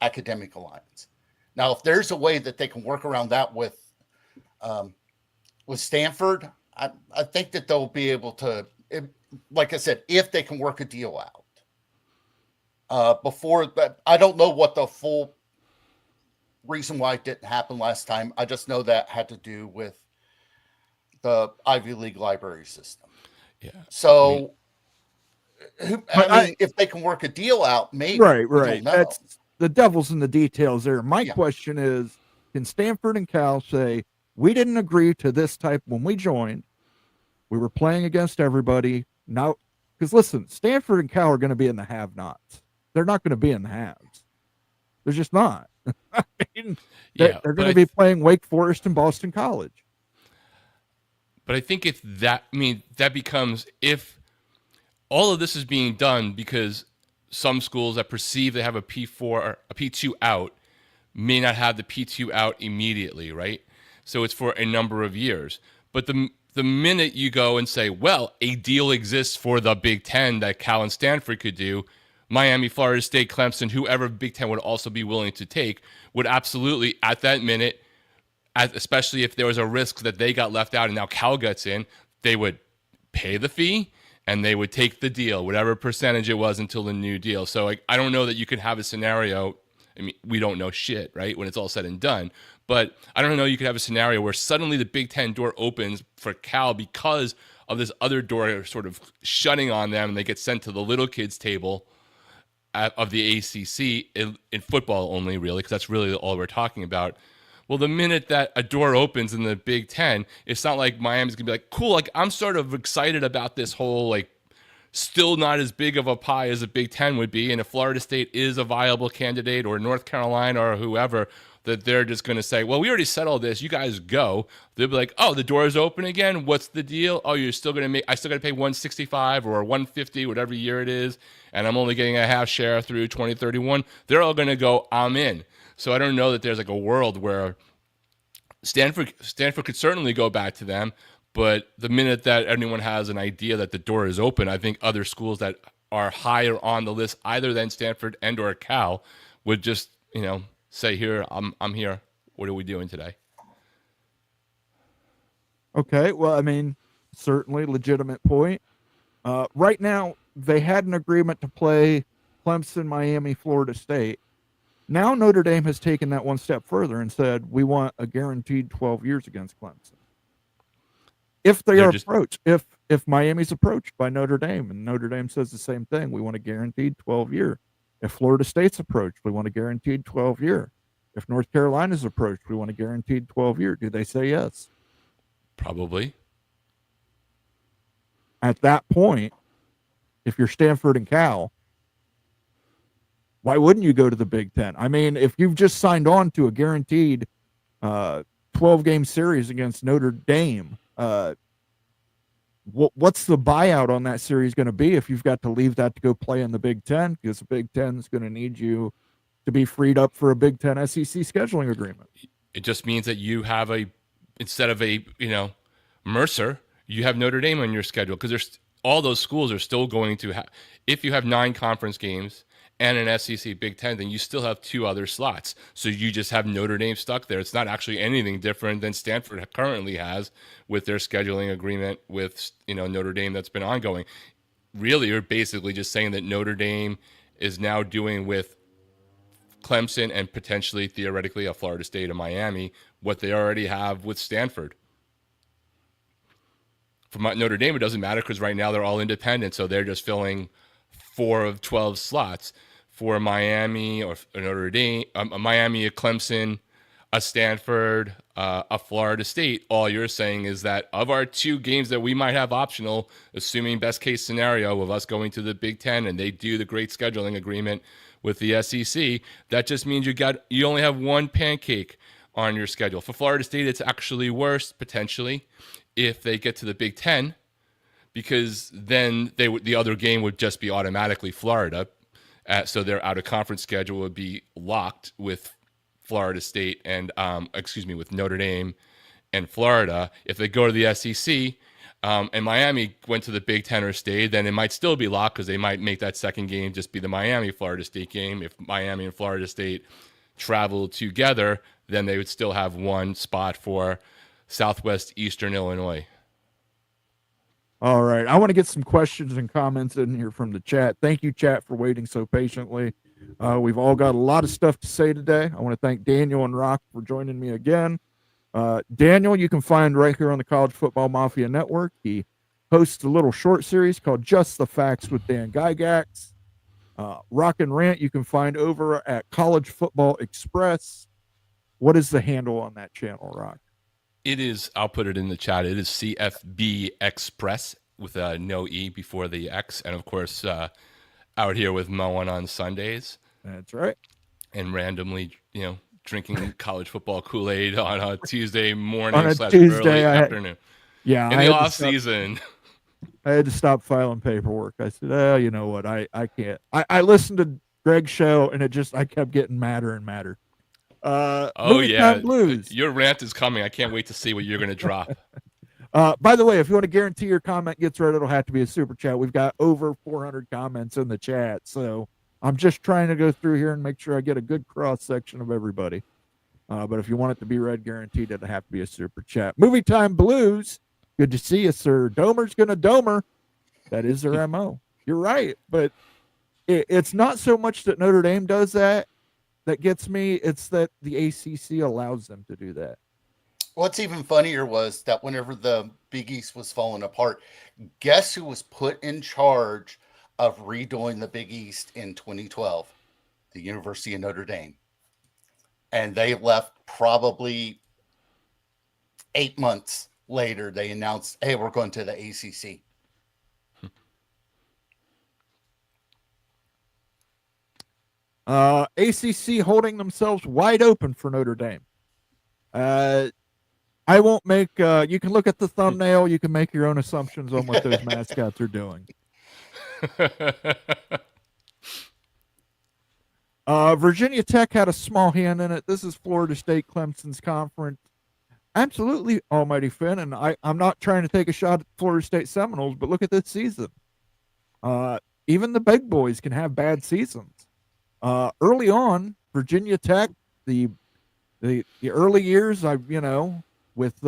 Academic Alliance? Now, if there's a way that they can work around that with Stanford, I think that they'll be able to, like I said, if they can work a deal out. Before that, I don't know what the full reason why it didn't happen last time. I just know that had to do with the Ivy League library system. Yeah. So, if they can work a deal out, maybe. Right. That's the devil's in the details there. My question is, can Stanford and Cal say, we didn't agree to this type when we joined? We were playing against everybody. Now, because listen, Stanford and Cal are going to be in the have-nots. They're not going to be in the haves. They're just not. I mean, they're going to be playing Wake Forest and Boston College. But I think that becomes, if all of this is being done because some schools that perceive they have a P4 or a P2 out may not have the P2 out immediately, right? So it's for a number of years. But the the minute you go and say, well, a deal exists for the Big Ten that Cal and Stanford could do, Miami, Florida State, Clemson, whoever Big Ten would also be willing to take, would absolutely, at that minute, especially if there was a risk that they got left out and now Cal gets in, they would pay the fee and they would take the deal, whatever percentage it was until the new deal. So I don't know that you could have a scenario. I mean, we don't know shit, right, when it's all said and done. But I don't know you could have a scenario where suddenly the Big Ten door opens for Cal because of this other door sort of shutting on them, and they get sent to the little kids table of the ACC in football only, really, because that's really all we're talking about. Well, the minute that a door opens in the Big Ten, it's not like Miami's going to be like, cool, like I'm sort of excited about this whole, like, still not as big of a pie as the Big Ten would be. And if Florida State is a viable candidate, or North Carolina or whoever, that they're just going to say, well, we already settled this. You guys go. They'll be like, oh, the door is open again. What's the deal? Oh, you're still going to make, I still got to pay 165 or 150, whatever year it is. And I'm only getting a half share through 2031. They're all going to go, I'm in. So I don't know that there's like a world where Stanford could certainly go back to them. But the minute that anyone has an idea that the door is open, I think other schools that are higher on the list, either than Stanford and or Cal, would just, say, here, I'm here. What are we doing today? Okay, well, I mean, certainly legitimate point. Right now, they had an agreement to play Clemson, Miami, Florida State. Now Notre Dame has taken that one step further and said, we want a guaranteed 12 years against Clemson. If they are approached, if Miami's approached by Notre Dame, and Notre Dame says the same thing, we want a guaranteed 12-year. If Florida State's approached, we want a guaranteed 12-year. If North Carolina's approached, we want a guaranteed 12-year. Do they say yes? Probably. At that point, if you're Stanford and Cal, why wouldn't you go to the Big Ten? I mean, if you've just signed on to a guaranteed 12-game series against Notre Dame, what's the buyout on that series going to be if you've got to leave that to go play in the Big Ten? Because the Big Ten is going to need you to be freed up for a Big Ten SEC scheduling agreement. It just means that you have instead of Mercer, you have Notre Dame on your schedule, because all those schools are still going to have, if you have 9 conference games and an SEC Big Ten, then you still have 2 other slots. So you just have Notre Dame stuck there. It's not actually anything different than Stanford currently has with their scheduling agreement with Notre Dame that's been ongoing. Really, you're basically just saying that Notre Dame is now doing with Clemson and potentially, theoretically, a Florida State and Miami what they already have with Stanford. For Notre Dame, it doesn't matter because right now they're all independent, so they're just filling 4 of 12 slots. For Miami or Notre Dame, a Miami, a Clemson, a Stanford, a Florida State, all you're saying is that of our 2 games that we might have optional, assuming best case scenario of us going to the Big Ten and they do the great scheduling agreement with the SEC, that just means you only have 1 pancake on your schedule. For Florida State, it's actually worse potentially if they get to the Big Ten, because then the other game would just be automatically Florida. So their out-of-conference schedule would be locked with Florida State and, with Notre Dame and Florida. If they go to the SEC and Miami went to the Big Ten or stayed, then it might still be locked because they might make that second game just be the Miami-Florida State game. If Miami and Florida State travel together, then they would still have 1 spot for Southwest Eastern Illinois. All right. I want to get some questions and comments in here from the chat. Thank you, chat, for waiting so patiently. We've all got a lot of stuff to say today. I want to thank Daniel and Rock for joining me again. Daniel, you can find right here on the College Football Mafia Network. He hosts a little short series called Just the Facts with Dan Gygax. Rock and Rant, you can find over at College Football Express. What is the handle on that channel, Rock? It is, I'll put it in the chat, it is CFB Express with no E before the X. And of course, out here with Moen on Sundays. That's right. And randomly, drinking college football Kool-Aid on a Tuesday morning on a / Tuesday early afternoon. Yeah. In the off season. I had to stop filing paperwork. I said, you know what? I can't. I listened to Greg's show and I kept getting madder and madder. Oh yeah, Blues. Your rant is coming. I can't wait to see what you're going to drop. By the way, if you want to guarantee your comment gets read, it'll have to be a super chat. We've got over 400 comments in the chat, so I'm just trying to go through here and make sure I get a good cross section of everybody. But if you want it to be read, guaranteed, it'll have to be a super chat. Movie Time Blues. Good to see you, sir. Domer's gonna Domer. That is their MO. You're right, but it's not so much that Notre Dame does that gets me. It's that the ACC allows them to do that. What's even funnier was that whenever the Big East was falling apart, guess who was put in charge of redoing the Big East in 2012? The University of Notre Dame. And they left probably 8 months later. They announced, hey, we're going to the ACC. ACC holding themselves wide open for Notre Dame. I won't make, you can look at the thumbnail. You can make your own assumptions on what those mascots are doing. Virginia Tech had a small hand in it. This is Florida State Clemson's conference. Absolutely, Almighty Finn, and I'm not trying to take a shot at Florida State Seminoles, but look at this season. Even the big boys can have bad seasons. Early on, Virginia Tech, the early years, with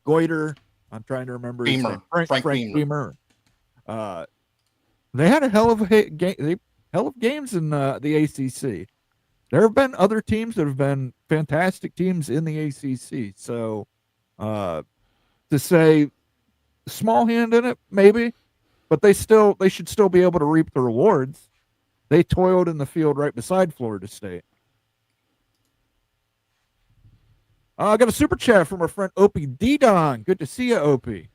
Goiter, I'm trying to remember his name, Frank Beamer. They had a hell of games in the ACC. There have been other teams that have been fantastic teams in the ACC. So to say small hand in it, maybe, but they should still be able to reap the rewards. They toiled in the field right beside Florida State. I got a super chat from our friend Opie D-Don. Good to see you, Opie.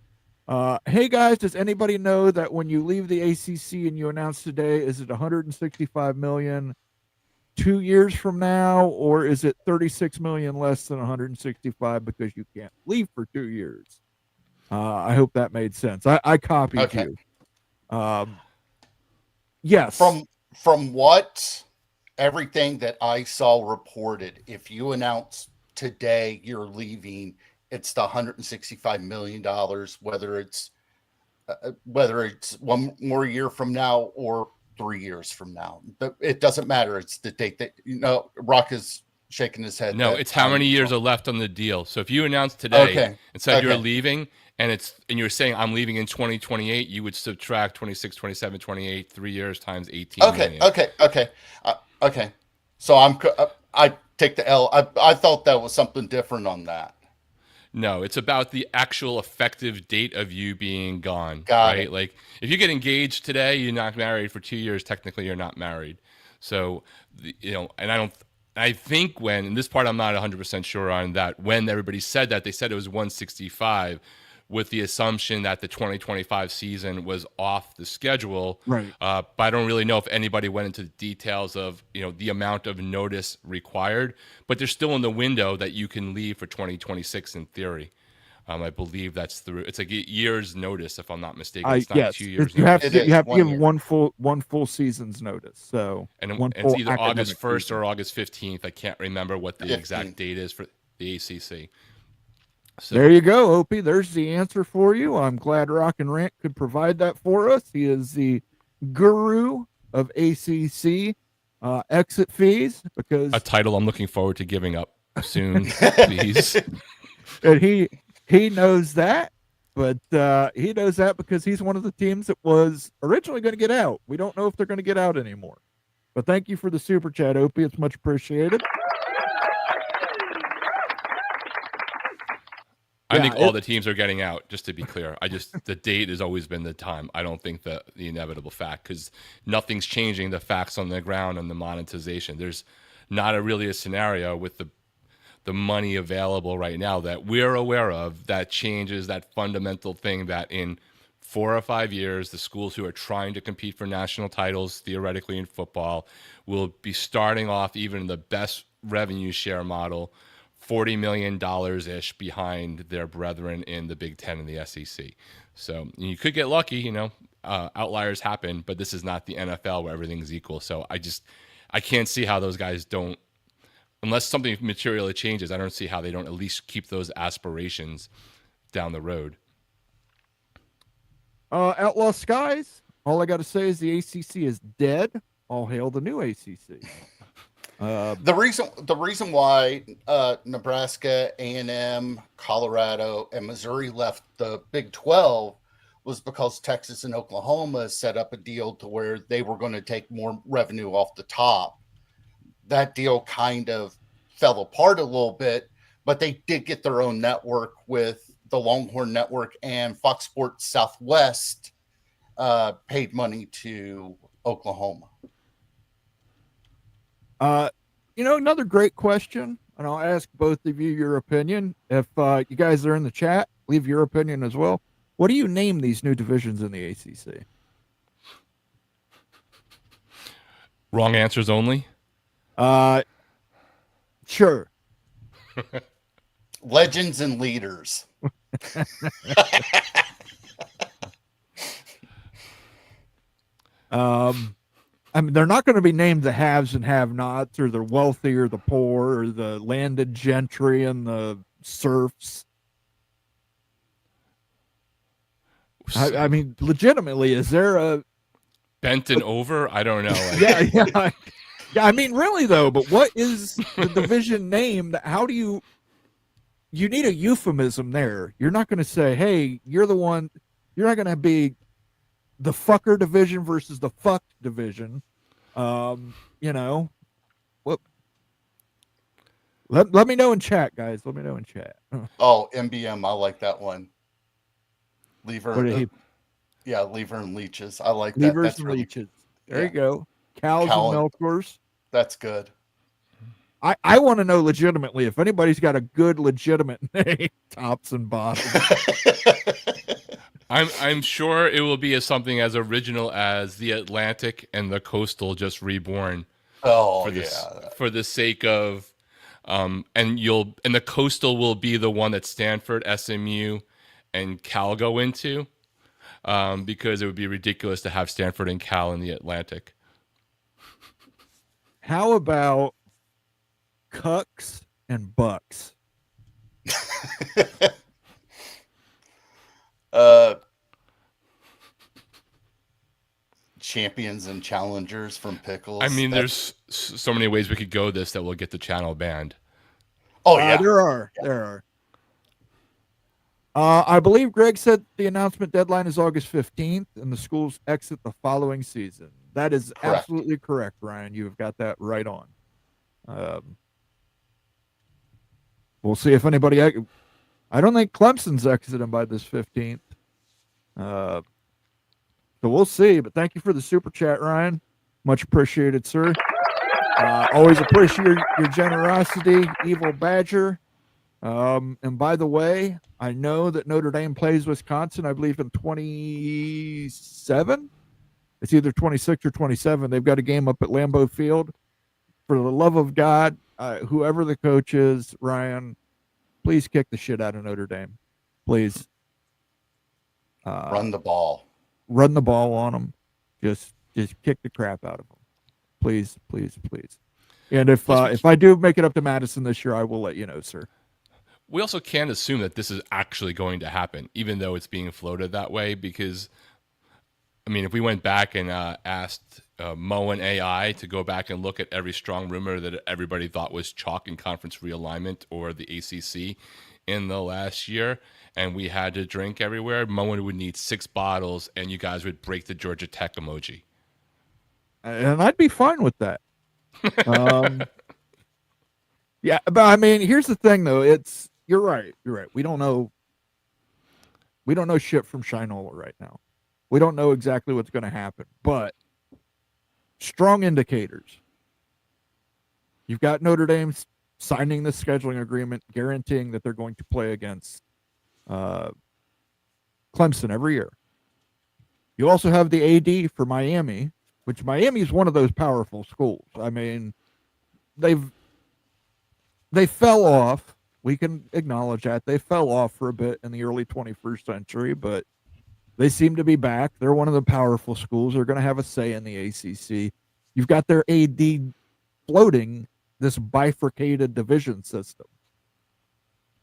Hey, guys, does anybody know that when you leave the ACC and you announce today, is it $165 million 2 years from now, or is it $36 million less than 165 because you can't leave for 2 years? I hope that made sense. I copied you. Yes. From what everything that I saw reported, if you announce today you're leaving, it's the $165 million, whether it's one more year from now or 3 years from now. It doesn't matter. It's the date that, Rock is shaking his head. No, it's how many years are left on the deal. So if you announce today and said you're leaving, and you're saying I'm leaving in 2028, you would subtract 26, 27, 28, 3 years times 18 million. Okay. So I take the L. I thought that was something different on that. No, it's about the actual effective date of you being gone. Got it. Like if you get engaged today, you're not married for 2 years. Technically, you're not married. So, and I think and this part I'm not 100% sure on that, when everybody said that, they said it was 165 with the assumption that the 2025 season was off the schedule. Right. But I don't really know if anybody went into the details of, the amount of notice required, but they're still in the window that you can leave for 2026 in theory. I believe that's it's like a year's notice, if I'm not mistaken. It's not 2 years. You have to give one full season's notice. So and it's either August 1st or August 15th. I can't remember what the exact date is for the ACC. So there you go, Opie. There's the answer for you. I'm glad Rock and Rant could provide that for us. He is the guru of ACC exit fees, because a title I'm looking forward to giving up soon, please. And he knows that, but he knows that because he's one of the teams that was originally going to get out. We don't know if they're going to get out anymore. But thank you for the super chat, Opie. It's much appreciated. I think all the teams are getting out, just to be clear. The date has always been the time. I don't think the inevitable fact, because nothing's changing the facts on the ground and the monetization. There's not really a scenario with the money available right now that we're aware of that changes that fundamental thing that in 4 or 5 years, the schools who are trying to compete for national titles, theoretically in football, will be starting off even the best revenue share model, $40 million-ish behind their brethren in the Big Ten and the SEC. So you could get lucky, outliers happen, but this is not the NFL where everything's equal. So I can't see how those guys don't unless something materially changes, I don't see how they don't at least keep those aspirations down the road. Outlaw Skies. All I got to say is the ACC is dead. All hail the new ACC. The reason why Nebraska, A&M, Colorado, and Missouri left the Big 12 was because Texas and Oklahoma set up a deal to where they were going to take more revenue off the top. That deal kind of fell apart a little bit, but they did get their own network with the Longhorn Network, and Fox Sports Southwest paid money to Oklahoma. Another great question, and I'll ask both of you your opinion. If you guys are in the chat, leave your opinion as well. What do you name these new divisions in the ACC? Wrong answers only? Sure. Legends and leaders. I mean, they're not going to be named the haves and have-nots, or the wealthy or the poor, or the landed gentry and the serfs. I mean, legitimately, is there a Benton over? I don't know. yeah. I mean, really though. But what is the division name? How do you need a euphemism there? You're not going to say, "Hey, you're the one." You're not going to be the fucker division versus the fucked division. What? Let me know in chat, guys. Let me know in chat. Oh, MBM, I like that one. Lever. Lever and leeches. I like that. Levers That's and really, leeches. There you go. Cows and milkers. That's good. I want to know legitimately if anybody's got a good legitimate name, tops and bottoms. I'm sure it will be something as original as the Atlantic and the Coastal just reborn. Oh, for the sake of and the Coastal will be the one that Stanford, SMU, and Cal go into, because it would be ridiculous to have Stanford and Cal in the Atlantic. How about Cucks and Bucks? Champions and challengers from Pickles. I mean, there's so many ways we could go this that will get the channel banned. Oh, yeah. There are. I believe Greg said the announcement deadline is August 15th, and the schools exit the following season. That is correct. Absolutely correct, Ryan. You've got that right on. We'll see if anybody. I don't think Clemson's exiting by this 15th. So we'll see. But thank you for the super chat, Ryan. Much appreciated, sir. Always appreciate your generosity, Evil Badger. And by the way, I know that Notre Dame plays Wisconsin, I believe, in 27. It's either 26 or 27. They've got a game up at Lambeau Field. For the love of God, whoever the coach is, Ryan, please kick the shit out of Notre Dame. Please. Run the ball. Run the ball on them. Just kick the crap out of them. Please, please, please. And if I do make it up to Madison this year, I will let you know, sir. We also can't assume that this is actually going to happen, even though it's being floated that way, because, I mean, if we went back and asked Mo and AI to go back and look at every strong rumor that everybody thought was chalk in conference realignment or the ACC in the last year, and we had to drink everywhere, Mo would need 6 bottles, and you guys would break the Georgia Tech emoji. And I'd be fine with that. Yeah, but I mean, here's the thing, though. You're right. We don't know shit from Shinola right now. We don't know exactly what's going to happen, but strong indicators. You've got Notre Dame signing the scheduling agreement, guaranteeing that they're going to play against Clemson every year. You also have the AD for Miami, which Miami is one of those powerful schools. I mean, they fell off. We can acknowledge that. They fell off for a bit in the early 21st century, but they seem to be back. They're one of the powerful schools. They're going to have a say in the ACC. You've got their AD floating this bifurcated division system.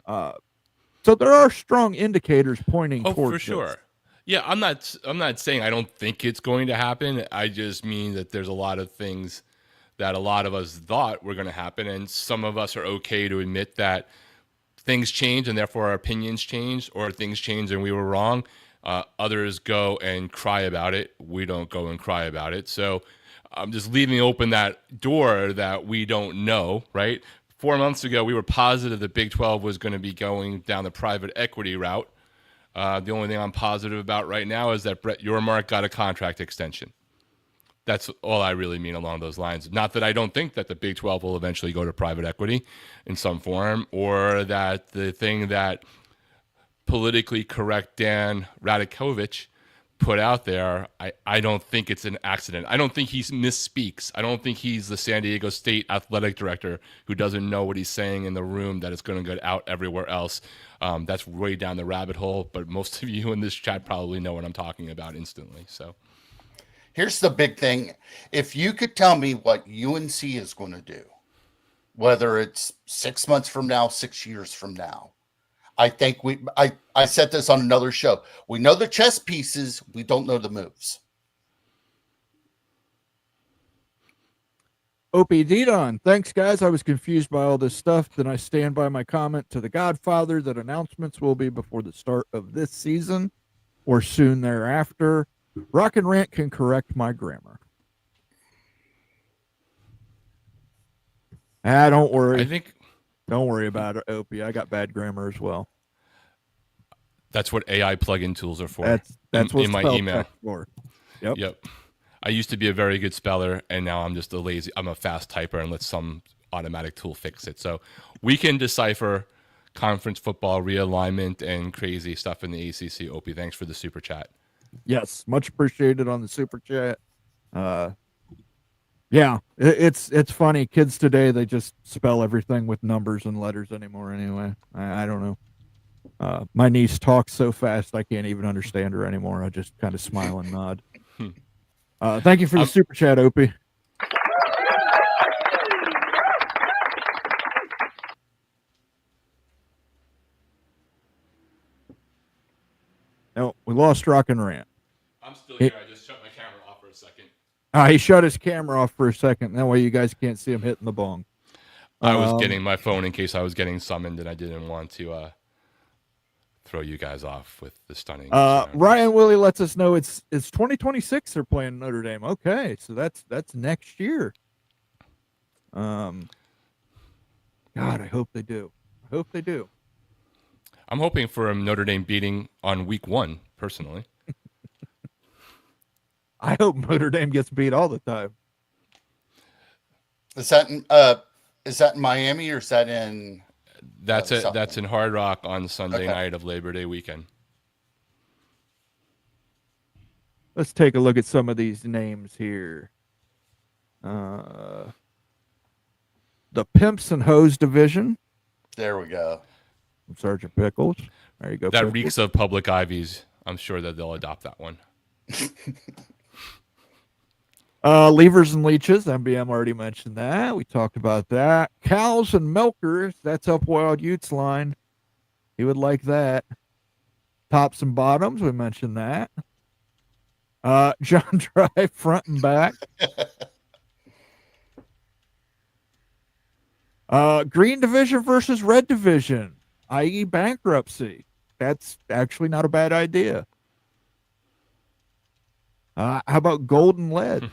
So there are strong indicators pointing towards for sure. this. Yeah, I'm not saying I don't think it's going to happen. I just mean that there's a lot of things that a lot of us thought were going to happen, and some of us are okay to admit that things change and therefore our opinions change, or things change and we were wrong. Others go and cry about it. We don't go and cry about it. So I'm just leaving open that door that we don't know, right? 4 months ago, we were positive the Big 12 was going to be going down the private equity route. The only thing I'm positive about right now is that Brett Yormark got a contract extension. That's all I really mean along those lines. Not that I don't think that the Big 12 will eventually go to private equity in some form, or that the thing that politically correct Dan Radakovich put out there, I don't think it's an accident. I don't think he misspeaks. I don't think he's the San Diego State athletic director who doesn't know what he's saying in the room that it's going to get out everywhere else. That's way down the rabbit hole, but most of you in this chat probably know what I'm talking about instantly. So here's the big thing. If you could tell me what UNC is going to do, whether it's 6 months from now, 6 years from now, I think I said this on another show. We know the chess pieces. We don't know the moves. Opie Didon, thanks guys. I was confused by all this stuff. Then I stand by my comment to the Godfather that announcements will be before the start of this season or soon thereafter. Rock and Rant can correct my grammar. Don't worry. Don't worry about it, Opie. I got bad grammar as well. That's what AI plugin tools are for. That's what in my email for. Yep. I used to be a very good speller, and now I'm just I'm a fast typer and let some automatic tool fix it. So we can decipher conference football realignment and crazy stuff in the ACC. Opie, thanks for the super chat. Yes, much appreciated on the super chat. Yeah, it's funny. Kids today, they just spell everything with numbers and letters anymore. Anyway, I don't know. My niece talks so fast I can't even understand her anymore. I just kind of smile and nod. Thank you for the super chat, Opie. No, we lost Rock and Rant. I'm still here. I just shut my camera off for a second. He shut his camera off for a second. That way you guys can't see him hitting the bong. I was getting my phone in case I was getting summoned, and I didn't want to throw you guys off with the stunning. Ryan Willie lets us know it's 2026 they're playing Notre Dame. Okay, so that's next year. God, I hope they do. I'm hoping for a Notre Dame beating on week 1, personally. I hope Notre Dame gets beat all the time. Is that in Miami or is that in? That's in Hard Rock on Sunday night of Labor Day weekend. Let's take a look at some of these names here. The Pimps and Hoes division. There we go. Sergeant Pickles. There you go. That Pickles. reeks of public ivies. I'm sure that they'll adopt that one. Levers and Leeches. MBM already mentioned that. We talked about that. Cows and Milkers. That's Up Wild Utes line. He would like that. Tops and Bottoms. We mentioned that. John Drive front and back. Green division versus red division, i.e. bankruptcy. That's actually not a bad idea. How about gold and lead?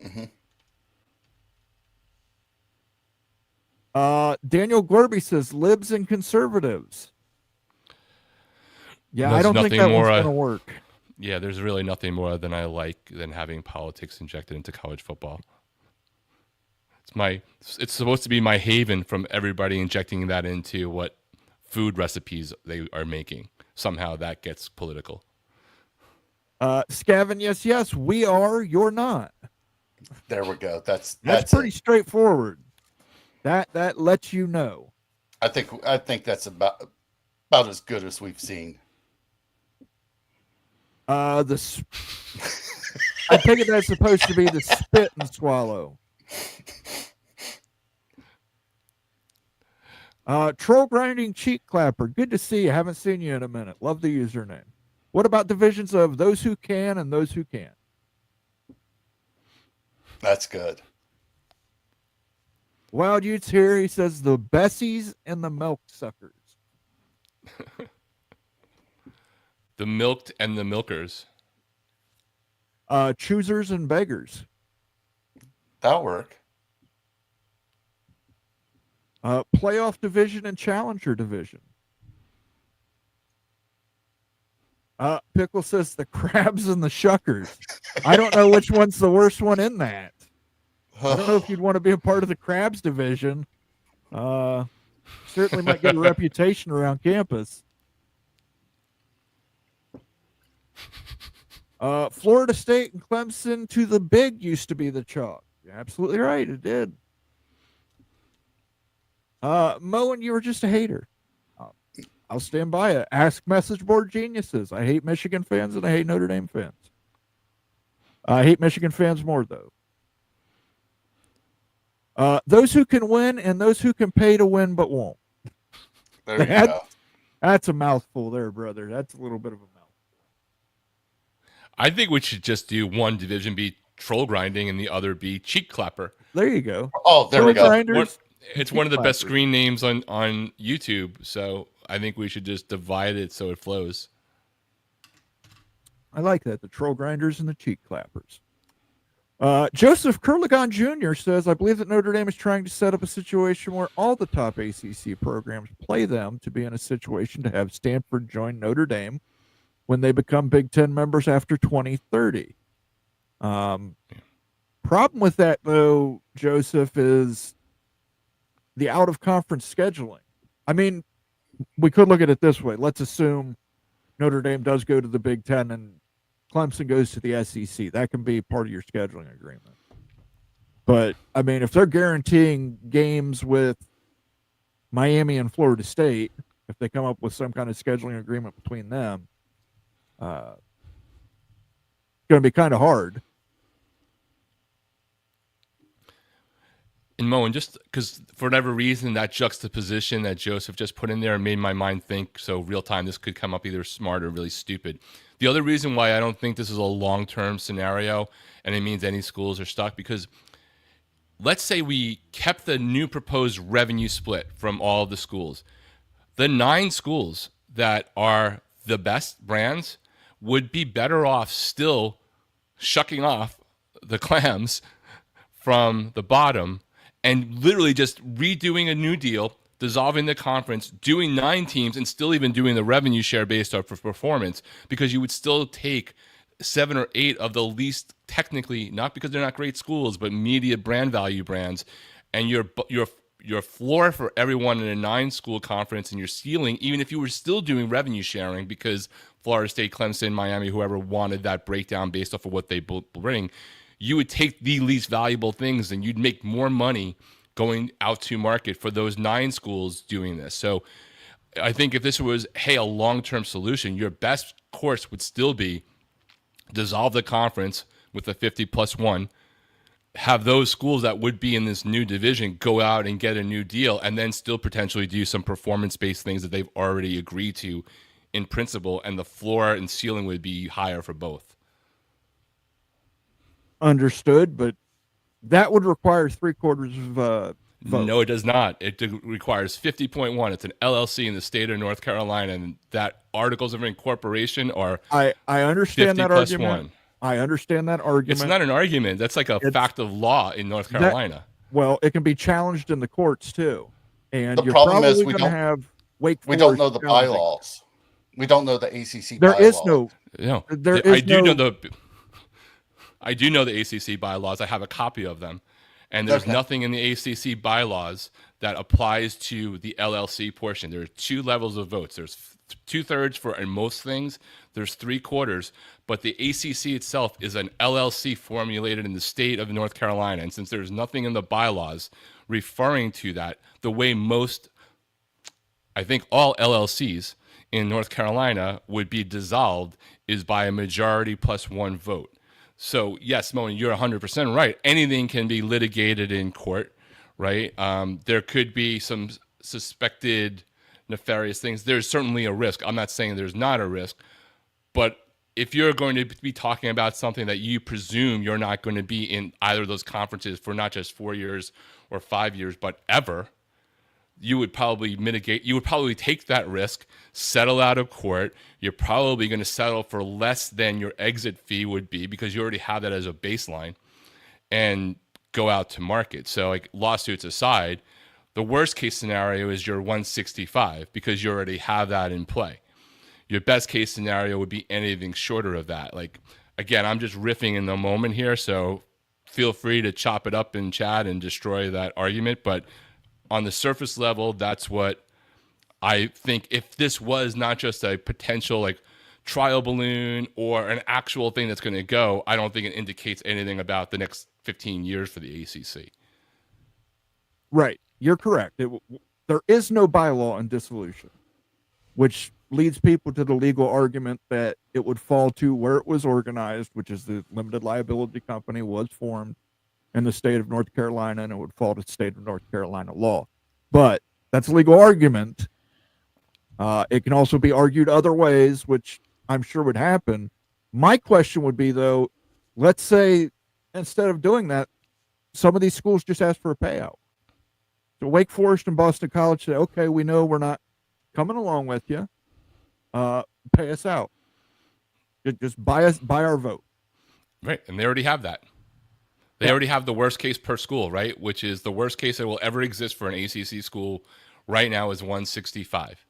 Mm-hmm. Daniel Gorby says libs and conservatives. Yeah, There's I don't think that one's going to work. Yeah, there's really nothing more than I like than having politics injected into college football. It's supposed to be my haven from everybody injecting that into what food recipes they are making. Somehow that gets political. Scavin, yes, we are, you're not. There we go. That's pretty straightforward. That lets you know. I think that's about as good as we've seen. I think that's supposed to be the spit and swallow. Troll grinding cheek clapper. Good to see you. Haven't seen you in a minute. Love the username. What about divisions of those who can and those who can't? That's good. Wild Utes here. He says the Bessies and the milk suckers. The milked and the milkers. Choosers and beggars. That'll work. Playoff division and challenger division. Pickle says the crabs and the shuckers. I don't know which one's the worst one in that. I don't know if you'd want to be a part of the crabs division. Certainly might get a reputation around campus. Florida State and Clemson to the big used to be the chalk. You're absolutely right. It did. Mo, and you were just a hater. I'll stand by it. Ask message board geniuses. I hate Michigan fans and I hate Notre Dame fans. I hate Michigan fans more, though. Those who can win and those who can pay to win but won't. There you go. That's a mouthful there, brother. That's a little bit of a mouthful. I think we should just do one division be troll grinding and the other be cheek clapper. There you go. Oh, there we go. It's one of the best screen names on YouTube, so I think we should just divide it so it flows. I like that. The troll grinders and the cheek clappers. Joseph Kurlagon Jr. says, I believe that Notre Dame is trying to set up a situation where all the top ACC programs play them to be in a situation to have Stanford join Notre Dame when they become Big Ten members after 2030. Problem with that, though, Joseph, is the out-of-conference scheduling. I mean, we could look at it this way. Let's assume Notre Dame does go to the Big Ten and Clemson goes to the SEC. That can be part of your scheduling agreement. But, I mean, if they're guaranteeing games with Miami and Florida State, if they come up with some kind of scheduling agreement between them, it's going to be kind of hard. And Mo, and just because for whatever reason, that juxtaposition that Joseph just put in there made my mind think, so real time, this could come up either smart or really stupid. The other reason why I don't think this is a long-term scenario, and it means any schools are stuck, because let's say we kept the new proposed revenue split from all of the schools. The 9 schools that are the best brands would be better off still shucking off the clams from the bottom and literally just redoing a new deal, dissolving the conference, doing 9 teams, and still even doing the revenue share based off of performance, because you would still take 7 or 8 of the least technically, not because they're not great schools, but media brand value brands, and your floor for everyone in a 9-school conference and your ceiling, even if you were still doing revenue sharing, because Florida State, Clemson, Miami, whoever wanted that breakdown based off of what they bring, you would take the least valuable things and you'd make more money going out to market for those 9 schools doing this. So I think if this was, hey, a long-term solution, your best course would still be dissolve the conference with a 50+1, have those schools that would be in this new division go out and get a new deal, and then still potentially do some performance-based things that they've already agreed to in principle, and the floor and ceiling would be higher for both. Understood, but that would require 3/4 of vote. No, it does not. It requires 50.1. It's an LLC in the state of North Carolina, and that articles of incorporation are I understand that argument. 1. I understand that argument. It's not an argument. That's like a fact of law in North Carolina. Well, it can be challenged in the courts too. And The you're problem probably is we going to don't- have Wake We don't Forest know the challenging. bylaws. We don't know the ACC There bylaws. is no. No, There I is do no- know I do know the ACC bylaws. I have a copy of them, and there's Okay. nothing in the ACC bylaws that applies to the LLC portion. There are 2 levels of votes. There's 2/3 for in most things. There's 3/4, but the ACC itself is an LLC formulated in the state of North Carolina, and since there's nothing in the bylaws referring to that, the way most, I think all LLCs in North Carolina would be dissolved is by a majority +1 vote. So yes, Mo, you're 100% right. Anything can be litigated in court, right? There could be some suspected nefarious things, there's certainly a risk. I'm not saying there's not a risk, but if you're going to be talking about something that you presume you're not going to be in either of those conferences for not just 4 years or 5 years, but ever, you would probably take that risk, settle out of court. You're probably going to settle for less than your exit fee would be because you already have that as a baseline, and go out to market. So, like, lawsuits aside, the worst case scenario is your 165 because you already have that in play. Your best case scenario would be anything shorter of that. Like, again, I'm just riffing in the moment here, so feel free to chop it up in chat and destroy that argument. But on the surface level, that's what I think. If this was not just a potential like trial balloon or an actual thing that's going to go, I don't think it indicates anything about the next 15 years for the ACC. Right. You're correct. There is no bylaw in dissolution, which leads people to the legal argument that it would fall to where it was organized, which is the limited liability company was formed in the state of North Carolina, and it would fall to the state of North Carolina law. But that's a legal argument. It can also be argued other ways, which I'm sure would happen. My question would be, though, let's say instead of doing that, some of these schools just ask for a payout. So Wake Forest and Boston College say, okay, we know we're not coming along with you. Pay us out. Just buy our vote. Right. And they already have that. They already have the worst case per school, right? Which is the worst case that will ever exist for an ACC school right now is 165.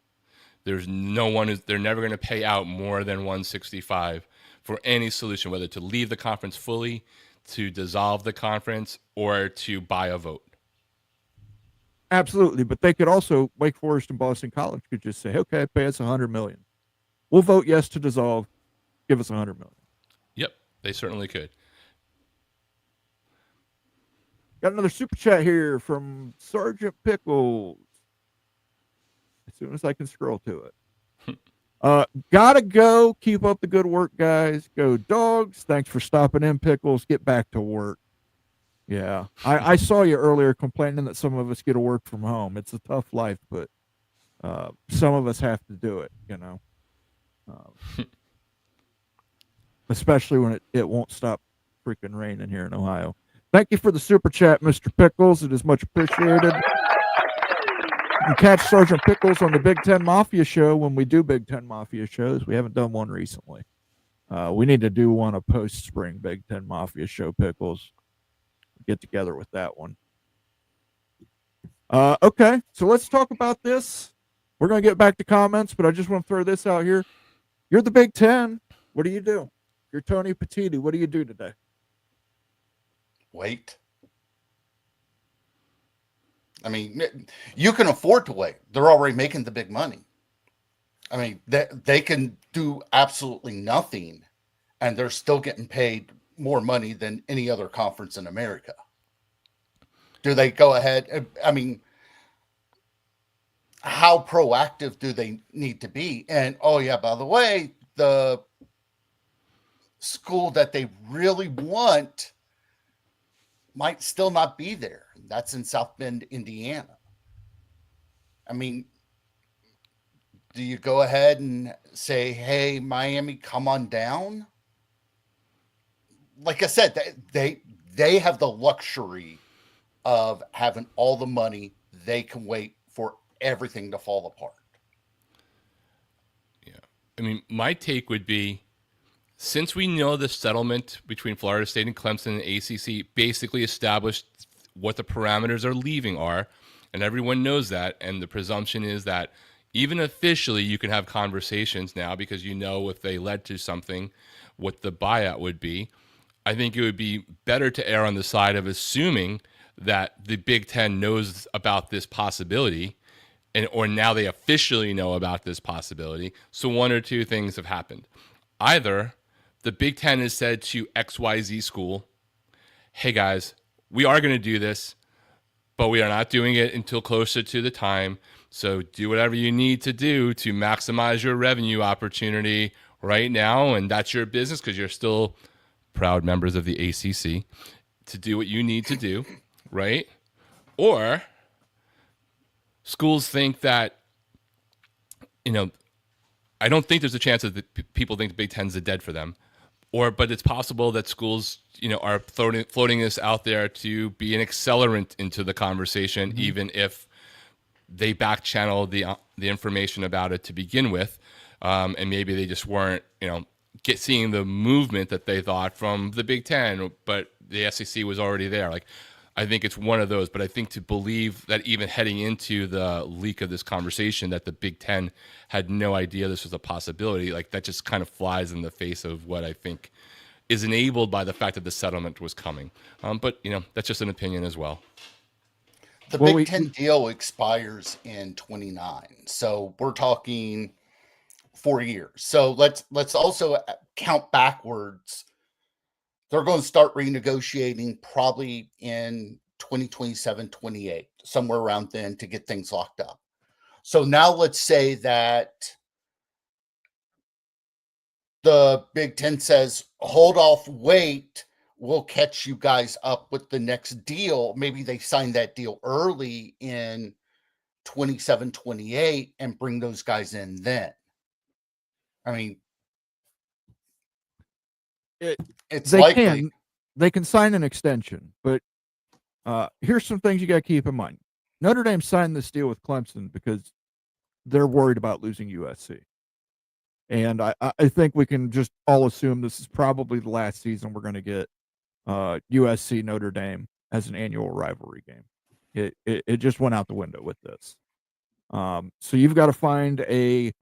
They're never going to pay out more than 165 for any solution, whether to leave the conference fully, to dissolve the conference, or to buy a vote. Absolutely. But they could also, Wake Forest and Boston College could just say, okay, pay us $100 million. We'll vote yes to dissolve. Give us $100 million. Yep. They certainly could. Got another super chat here from Sergeant Pickles. As soon as I can scroll to it. Gotta go. Keep up the good work, guys. Go Dogs. Thanks for stopping in, Pickles. Get back to work. Yeah. I saw you earlier complaining that some of us get to work from home. It's a tough life, but some of us have to do it, you know. Especially when it won't stop freaking raining here in Ohio. Thank you for the super chat, Mr. Pickles. It is much appreciated. You can catch Sergeant Pickles on the Big Ten Mafia show when we do Big Ten Mafia shows. We haven't done one recently. We need to do one a post-spring Big Ten Mafia show, Pickles. Get together with that one. Okay, so let's talk about this. We're going to get back to comments, but I just want to throw this out here. You're the Big Ten. What do you do? You're Tony Petitti. What do you do today? Wait. I mean, you can afford to wait. They're already making the big money. I mean, they can do absolutely nothing, and they're still getting paid more money than any other conference in America. Do they go ahead? I mean, how proactive do they need to be? And, oh, yeah, by the way, the school that they really want might still not be there. That's in South Bend, Indiana. I mean, do you go ahead and say, hey, Miami, come on down? Like I said, they have the luxury of having all the money. They can wait for everything to fall apart. Yeah. I mean, my take would be, since we know the settlement between Florida State and Clemson and ACC basically established what the parameters are leaving are, and everyone knows that, and the presumption is that even officially you can have conversations now because you know if they led to something, what the buyout would be. I think it would be better to err on the side of assuming that the Big Ten knows about this possibility, or now they officially know about this possibility. So one or two things have happened. Either the Big Ten has said to XYZ school, hey guys, we are going to do this, but we are not doing it until closer to the time. So do whatever you need to do to maximize your revenue opportunity right now. And that's your business because you're still proud members of the ACC to do what you need to do, right? Or schools think that, I don't think there's a chance that people think the Big Ten's dead for them, but it's possible that schools, are floating this out there to be an accelerant into the conversation, even if they back channel the information about it to begin with, and maybe they just weren't, seeing the movement that they thought from the Big Ten, but the SEC was already there. Like, I think it's one of those, but I think to believe that even heading into the leak of this conversation that the Big Ten had no idea this was a possibility, like that just kind of flies in the face of what I think is enabled by the fact that the settlement was coming. But, that's just an opinion as well. The Big Ten deal expires in 29, so we're talking 4 years. So let's also count backwards. They're going to start renegotiating probably in 2027, 28, somewhere around then to get things locked up. So now let's say that the Big Ten says, hold off, wait, we'll catch you guys up with the next deal. Maybe they sign that deal early in 27, 28 and bring those guys in then. I mean, it's likely. They can sign an extension, but here's some things you got to keep in mind. Notre Dame signed this deal with Clemson because they're worried about losing USC. And I think we can just all assume this is probably the last season we're going to get USC Notre Dame as an annual rivalry game. It just went out the window with this. So you've got to find a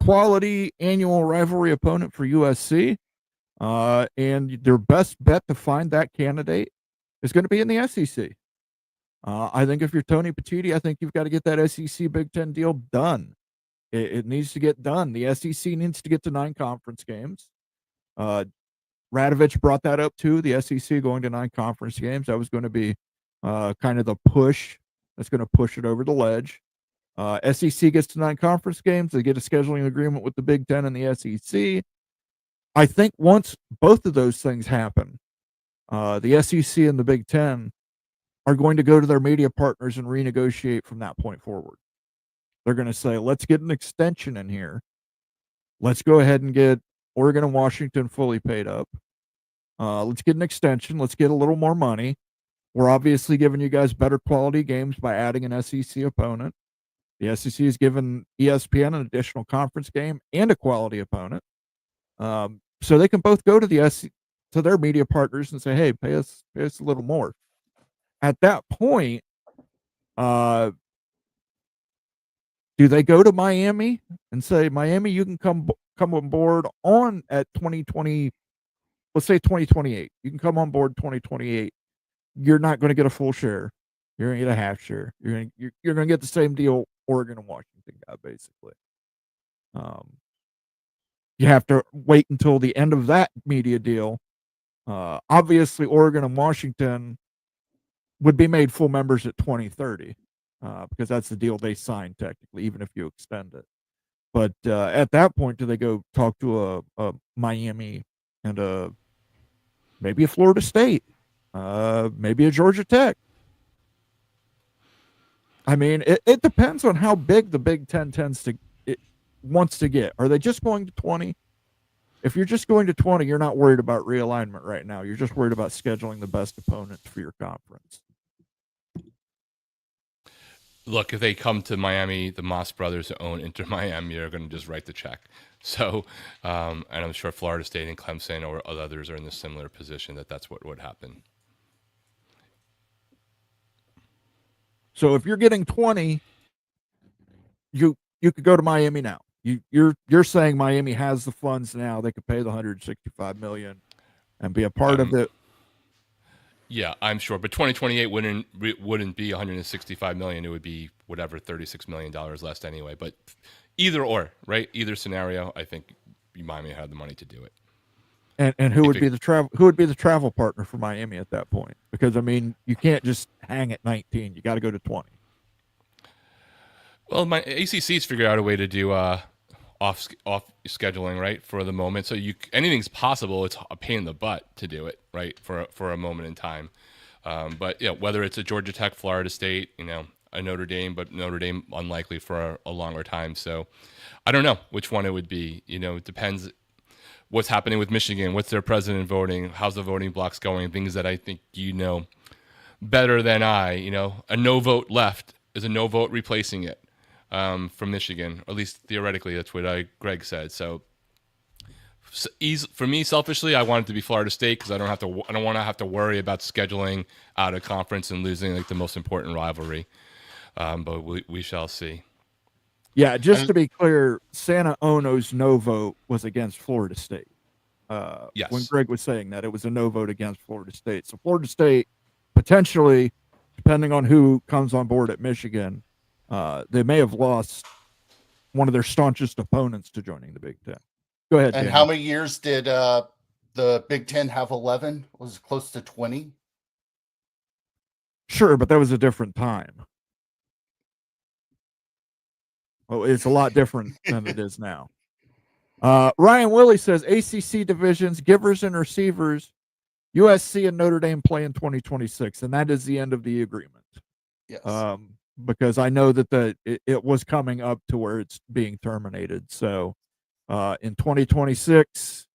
quality annual rivalry opponent for USC. And their best bet to find that candidate is going to be in the SEC. I think if you're Tony Petitti, I think you've got to get that SEC Big Ten deal done. It needs to get done. The SEC needs to get to 9 conference games. Radovich brought that up too. The SEC going to 9 conference games. That was going to be kind of the push that's going to push it over the ledge. SEC gets to 9 conference games. They get a scheduling agreement with the Big Ten and the SEC. I think once both of those things happen, the SEC and the Big Ten are going to go to their media partners and renegotiate from that point forward. They're going to say, let's get an extension in here. Let's go ahead and get Oregon and Washington fully paid up. Let's get an extension. Let's get a little more money. We're obviously giving you guys better quality games by adding an SEC opponent. The SEC has given ESPN an additional conference game and a quality opponent. So they can both go to to their media partners and say, hey, pay us a little more. At that point, do they go to Miami and say, Miami, you can come on board at 2020, let's say 2028. You can come on board 2028. You're not going to get a full share. You're going to get a half share. You're going to get the same deal Oregon and Washington got, basically. You have to wait until the end of that media deal. Obviously, Oregon and Washington would be made full members at 2030 because that's the deal they signed technically, even if you extend it. But at that point, do they go talk to a Miami and maybe a Florida State, maybe a Georgia Tech? I mean, it depends on how big the Big Ten wants to get. Are they just going to 20? If you're just going to 20, you're not worried about realignment right now. You're just worried about scheduling the best opponents for your conference. Look, if they come to Miami, the Moss brothers who own Inter Miami are going to just write the check. So, and I'm sure Florida State and Clemson or others are in a similar position that's what would happen. So if you're getting 20, you could go to Miami now. You're saying Miami has the funds now. They could pay the $165 million and be a part of it. Yeah, I'm sure. But 2028 wouldn't be $165 million. It would be whatever, $36 million less anyway. But either or, right? Either scenario, I think Miami had the money to do it. And who would be the travel partner for Miami at that point? Because I mean, you can't just hang at 19. You got to go to 20. Well, my ACC's figured out a way to do off scheduling, right, for the moment. So anything's possible. It's a pain in the butt to do it, right, for a moment in time. But whether it's a Georgia Tech, Florida State, a Notre Dame, but Notre Dame unlikely for a longer time. So I don't know which one it would be. It depends what's happening with Michigan, what's their president voting, how's the voting blocks going, things that I think better than I. A no vote left is a no vote replacing it from Michigan, or at least theoretically, that's what Greg said. So for me, selfishly, I want it to be Florida State because I don't want to have to worry about scheduling out of conference and losing like the most important rivalry. But we shall see. Yeah, just to be clear, Santa Ono's no vote was against Florida State. Yes. When Greg was saying that, it was a no vote against Florida State. So Florida State, potentially, depending on who comes on board at Michigan, they may have lost one of their staunchest opponents to joining the Big Ten. Go ahead, And Daniel. how many years did the Big Ten have 11? Was it close to 20? Sure, but that was a different time. Well, it's a lot different than it is now. Ryan Willie says ACC divisions, givers and receivers, USC and Notre Dame play in 2026, and that is the end of the agreement. Yes. Because I know that it was coming up to where it's being terminated. So in 2026,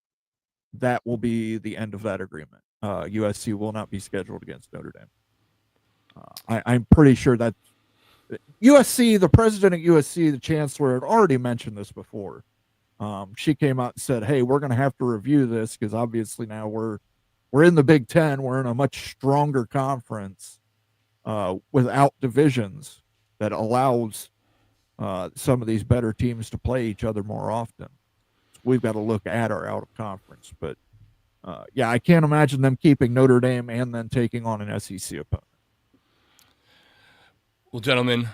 that will be the end of that agreement. USC will not be scheduled against Notre Dame. I'm pretty sure that USC, the president at USC, the chancellor, had already mentioned this before. She came out and said, hey, we're going to have to review this because obviously now we're in the Big Ten. We're in a much stronger conference without divisions that allows some of these better teams to play each other more often. We've got to look at our out of conference. But yeah, I can't imagine them keeping Notre Dame and then taking on an SEC opponent. Well, gentlemen,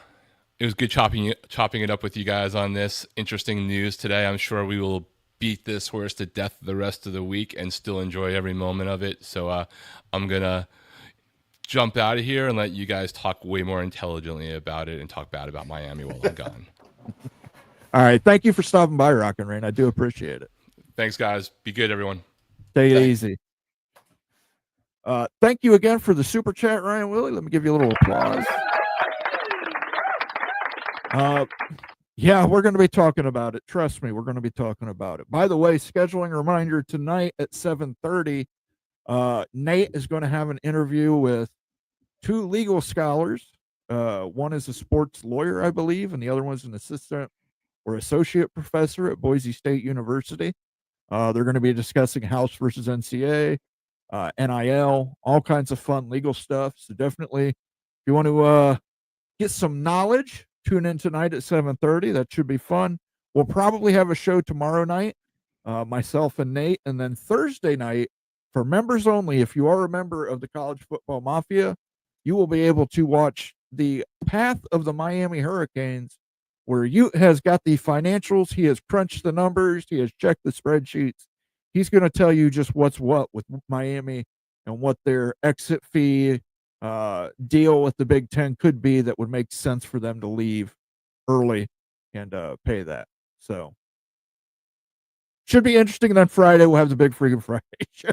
it was good chopping it up with you guys on this interesting news today. I'm sure we will beat this horse to death the rest of the week and still enjoy every moment of it. So I'm going to jump out of here and let you guys talk way more intelligently about it and talk bad about Miami while I'm gone. All right. Thank you for stopping by, Rock and Rain. I do appreciate it. Thanks, guys. Be good, everyone. Take it easy. Thank you again for the super chat, Ryan Willie. Let me give you a little applause. Yeah, we're going to be talking about it. Trust me, we're going to be talking about it. By the way, scheduling reminder tonight at 7:30, Nate is going to have an interview with two legal scholars. One is a sports lawyer, I believe, and the other one's an assistant or associate professor at Boise State University. They're going to be discussing House versus NCAA, NIL, all kinds of fun legal stuff. So definitely, if you want to get some knowledge, tune in tonight at 7:30. That should be fun. We'll probably have a show tomorrow night, myself and Nate, and then Thursday night for members only. If you are a member of the College Football Mafia, you will be able to watch the path of the Miami Hurricanes, where Ute has got the financials. He has crunched the numbers. He has checked the spreadsheets. He's going to tell you just what's what with Miami and what their exit fee deal with the Big Ten could be that would make sense for them to leave early and pay that. So should be interesting. And then Friday we'll have the big freaking Friday show,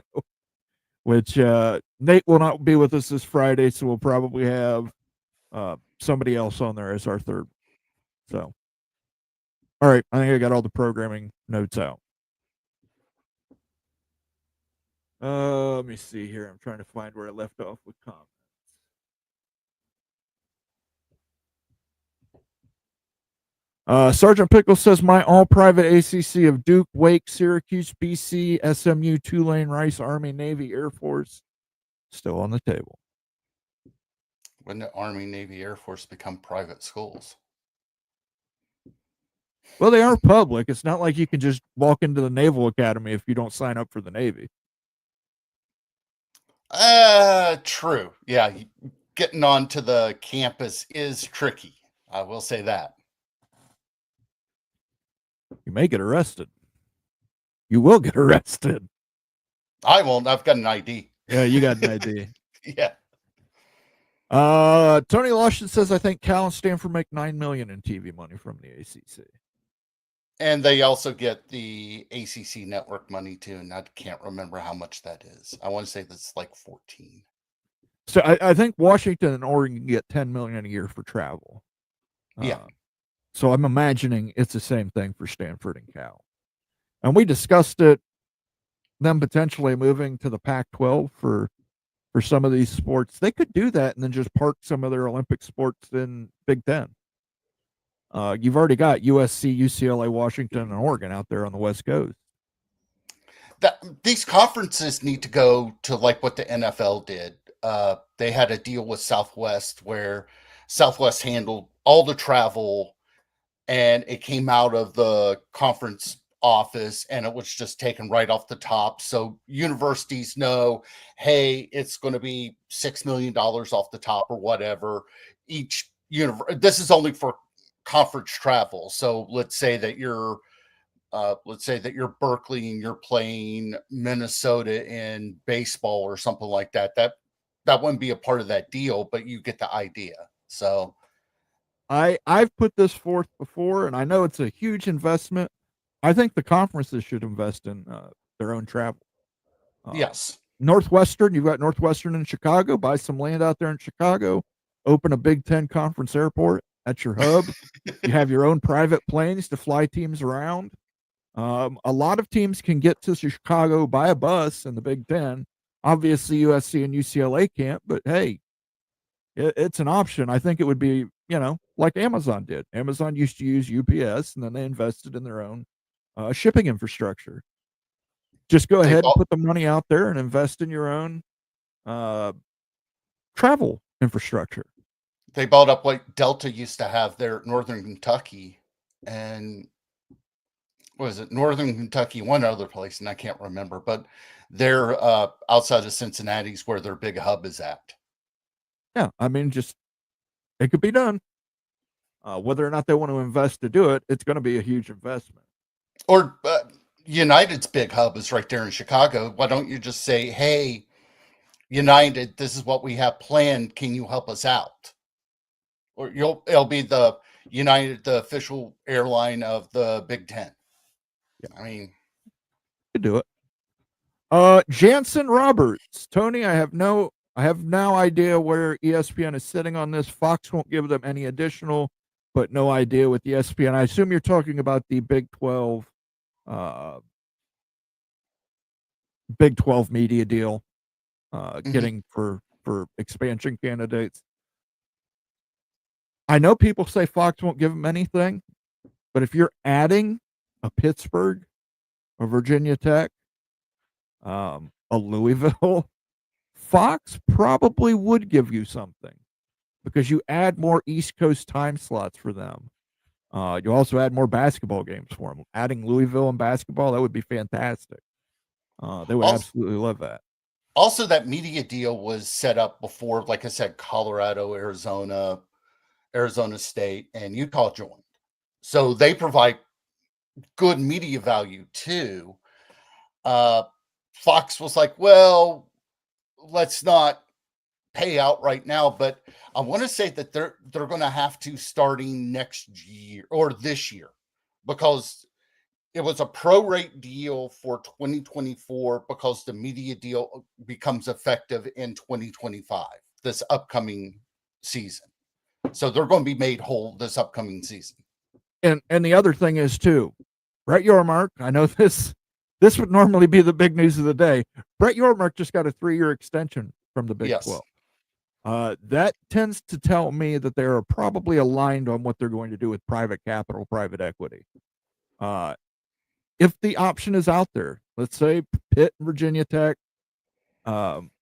which Nate will not be with us this Friday, so we'll probably have somebody else on there as our third. So all right, I think I got all the programming notes out. Let me see here. I'm trying to find where I left off with comments. Sergeant Pickle says my all-private ACC of Duke, Wake, Syracuse, BC, SMU, Tulane, Rice, Army, Navy, Air Force still on the table. When the Army, Navy, Air Force become private schools? Well, they are public. It's not like you can just walk into the Naval Academy if you don't sign up for the Navy. True. Yeah, getting onto the campus is tricky. I will say that. You may get arrested. You will get arrested. I won't. I've got an ID. Yeah, you got an ID. Yeah. Tony Lawson says I think Cal and Stanford make $9 million in TV money from the ACC. And they also get the ACC network money too, and I can't remember how much that is. I want to say that's like 14. So I think Washington and Oregon get $10 million a year for travel. Yeah. So I'm imagining it's the same thing for Stanford and Cal. And we discussed it, them potentially moving to the Pac-12 for some of these sports. They could do that and then just park some of their Olympic sports in Big Ten. You've already got USC, UCLA, Washington, and Oregon out there on the West Coast. These conferences need to go to like what the NFL did. They had a deal with Southwest where Southwest handled all the travel, and it came out of the conference office, and it was just taken right off the top. So universities know, hey, it's going to be $6 million off the top or whatever. Each this is only for conference travel. So let's say that you're Berkeley and you're playing Minnesota in baseball or something like that. That wouldn't be a part of that deal, but you get the idea. So I've put this forth before, and I know it's a huge investment. I think the conferences should invest in their own travel. Yes. Northwestern, you've got Northwestern in Chicago. Buy some land out there in Chicago. Open a Big Ten conference airport. That's your hub. You have your own private planes to fly teams around. A lot of teams can get to Chicago by a bus in the Big Ten. Obviously, USC and UCLA can't, but hey, it's an option. I think it would be, like Amazon did. Amazon used to use UPS, and then they invested in their own shipping infrastructure. Just go ahead and put the money out there and invest in your own travel infrastructure. They bought up what Delta used to have there at Northern Kentucky, and was it Northern Kentucky, one other place, and I can't remember, but they're outside of Cincinnati's where their big hub is at. Yeah, I mean, it could be done. Whether or not they want to invest to do it, it's going to be a huge investment. Or United's big hub is right there in Chicago. Why don't you just say, hey, United, this is what we have planned. Can you help us out? Or it'll be the United, the official airline of the Big Ten. Yeah, I mean, you do it. Jansen Roberts, Tony, I have no idea where ESPN is sitting on this. Fox won't give them any additional, but no idea with ESPN. I assume you're talking about the Big 12 media deal, getting for expansion candidates. I know people say Fox won't give them anything, but if you're adding a Pittsburgh, a Virginia Tech, a Louisville, Fox probably would give you something because you add more East Coast time slots for them. You also add more basketball games for them. Adding Louisville and basketball, that would be fantastic. They would absolutely love that. Also, that media deal was set up before, like I said, Colorado, Arizona State, and Utah joined. So they provide good media value too. Fox was like, well, let's not pay out right now, but I want to say that they're going to have to starting next year or this year, because it was a prorate deal for 2024 because the media deal becomes effective in 2025, this upcoming season. So they're going to be made whole this upcoming season. And the other thing is too, Brett Yormark, I know this would normally be the big news of the day. Brett Yormark just got a 3-year extension from the Big 12. That tends to tell me that they are probably aligned on what they're going to do with private capital, private equity. If the option is out there, let's say Pitt, Virginia Tech,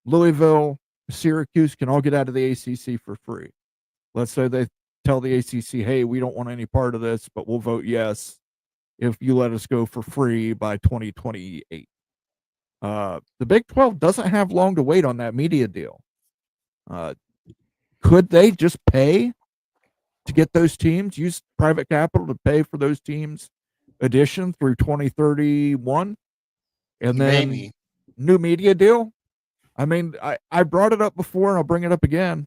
Louisville, Syracuse can all get out of the ACC for free. Let's say they tell the ACC, hey, we don't want any part of this, but we'll vote yes if you let us go for free by 2028. The Big 12 doesn't have long to wait on that media deal. Could they just pay to get those teams, use private capital to pay for those teams' addition through 2031? And then maybe new media deal? I mean, I brought it up before and I'll bring it up again.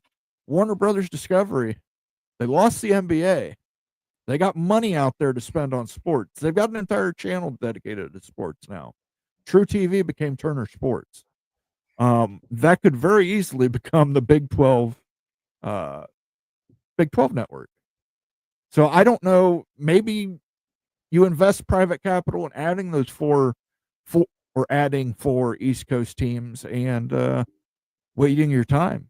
Warner Brothers Discovery, they lost the NBA. They got money out there to spend on sports. They've got an entire channel dedicated to sports now. True TV became Turner Sports. that could very easily become the Big 12 network. So I don't know, maybe you invest private capital in adding those four or adding 4 East Coast teams and waiting your time.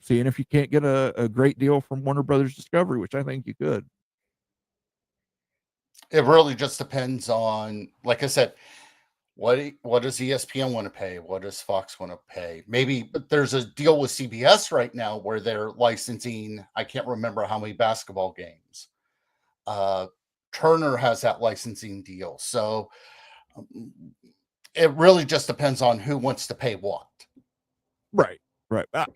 Seeing if you can't get a great deal from Warner Brothers Discovery, which I think you could. It really just depends on, like I said, what does ESPN want to pay? What does Fox want to pay? Maybe, but there's a deal with CBS right now where they're licensing, I can't remember how many basketball games. Turner has that licensing deal. So it really just depends on who wants to pay what. Right.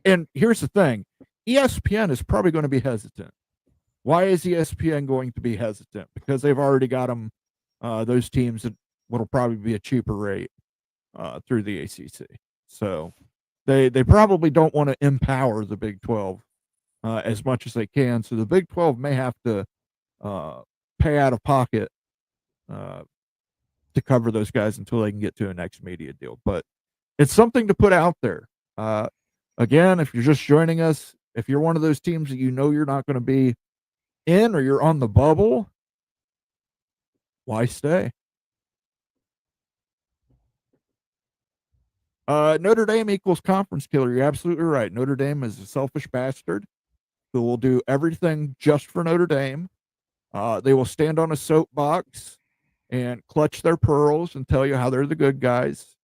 And here's the thing. ESPN is probably going to be hesitant. Why is ESPN going to be hesitant? Because they've already got them, those teams at what'll probably be a cheaper rate through the ACC. So they probably don't want to empower the Big 12 as much as they can. So the Big 12 may have to pay out of pocket to cover those guys until they can get to a next media deal. But it's something to put out there. Again, if you're just joining us, if you're one of those teams that you know you're not going to be in or you're on the bubble, why stay? Notre Dame equals conference killer. You're absolutely right. Notre Dame is a selfish bastard who will do everything just for Notre Dame. They will stand on a soapbox and clutch their pearls and tell you how they're the good guys.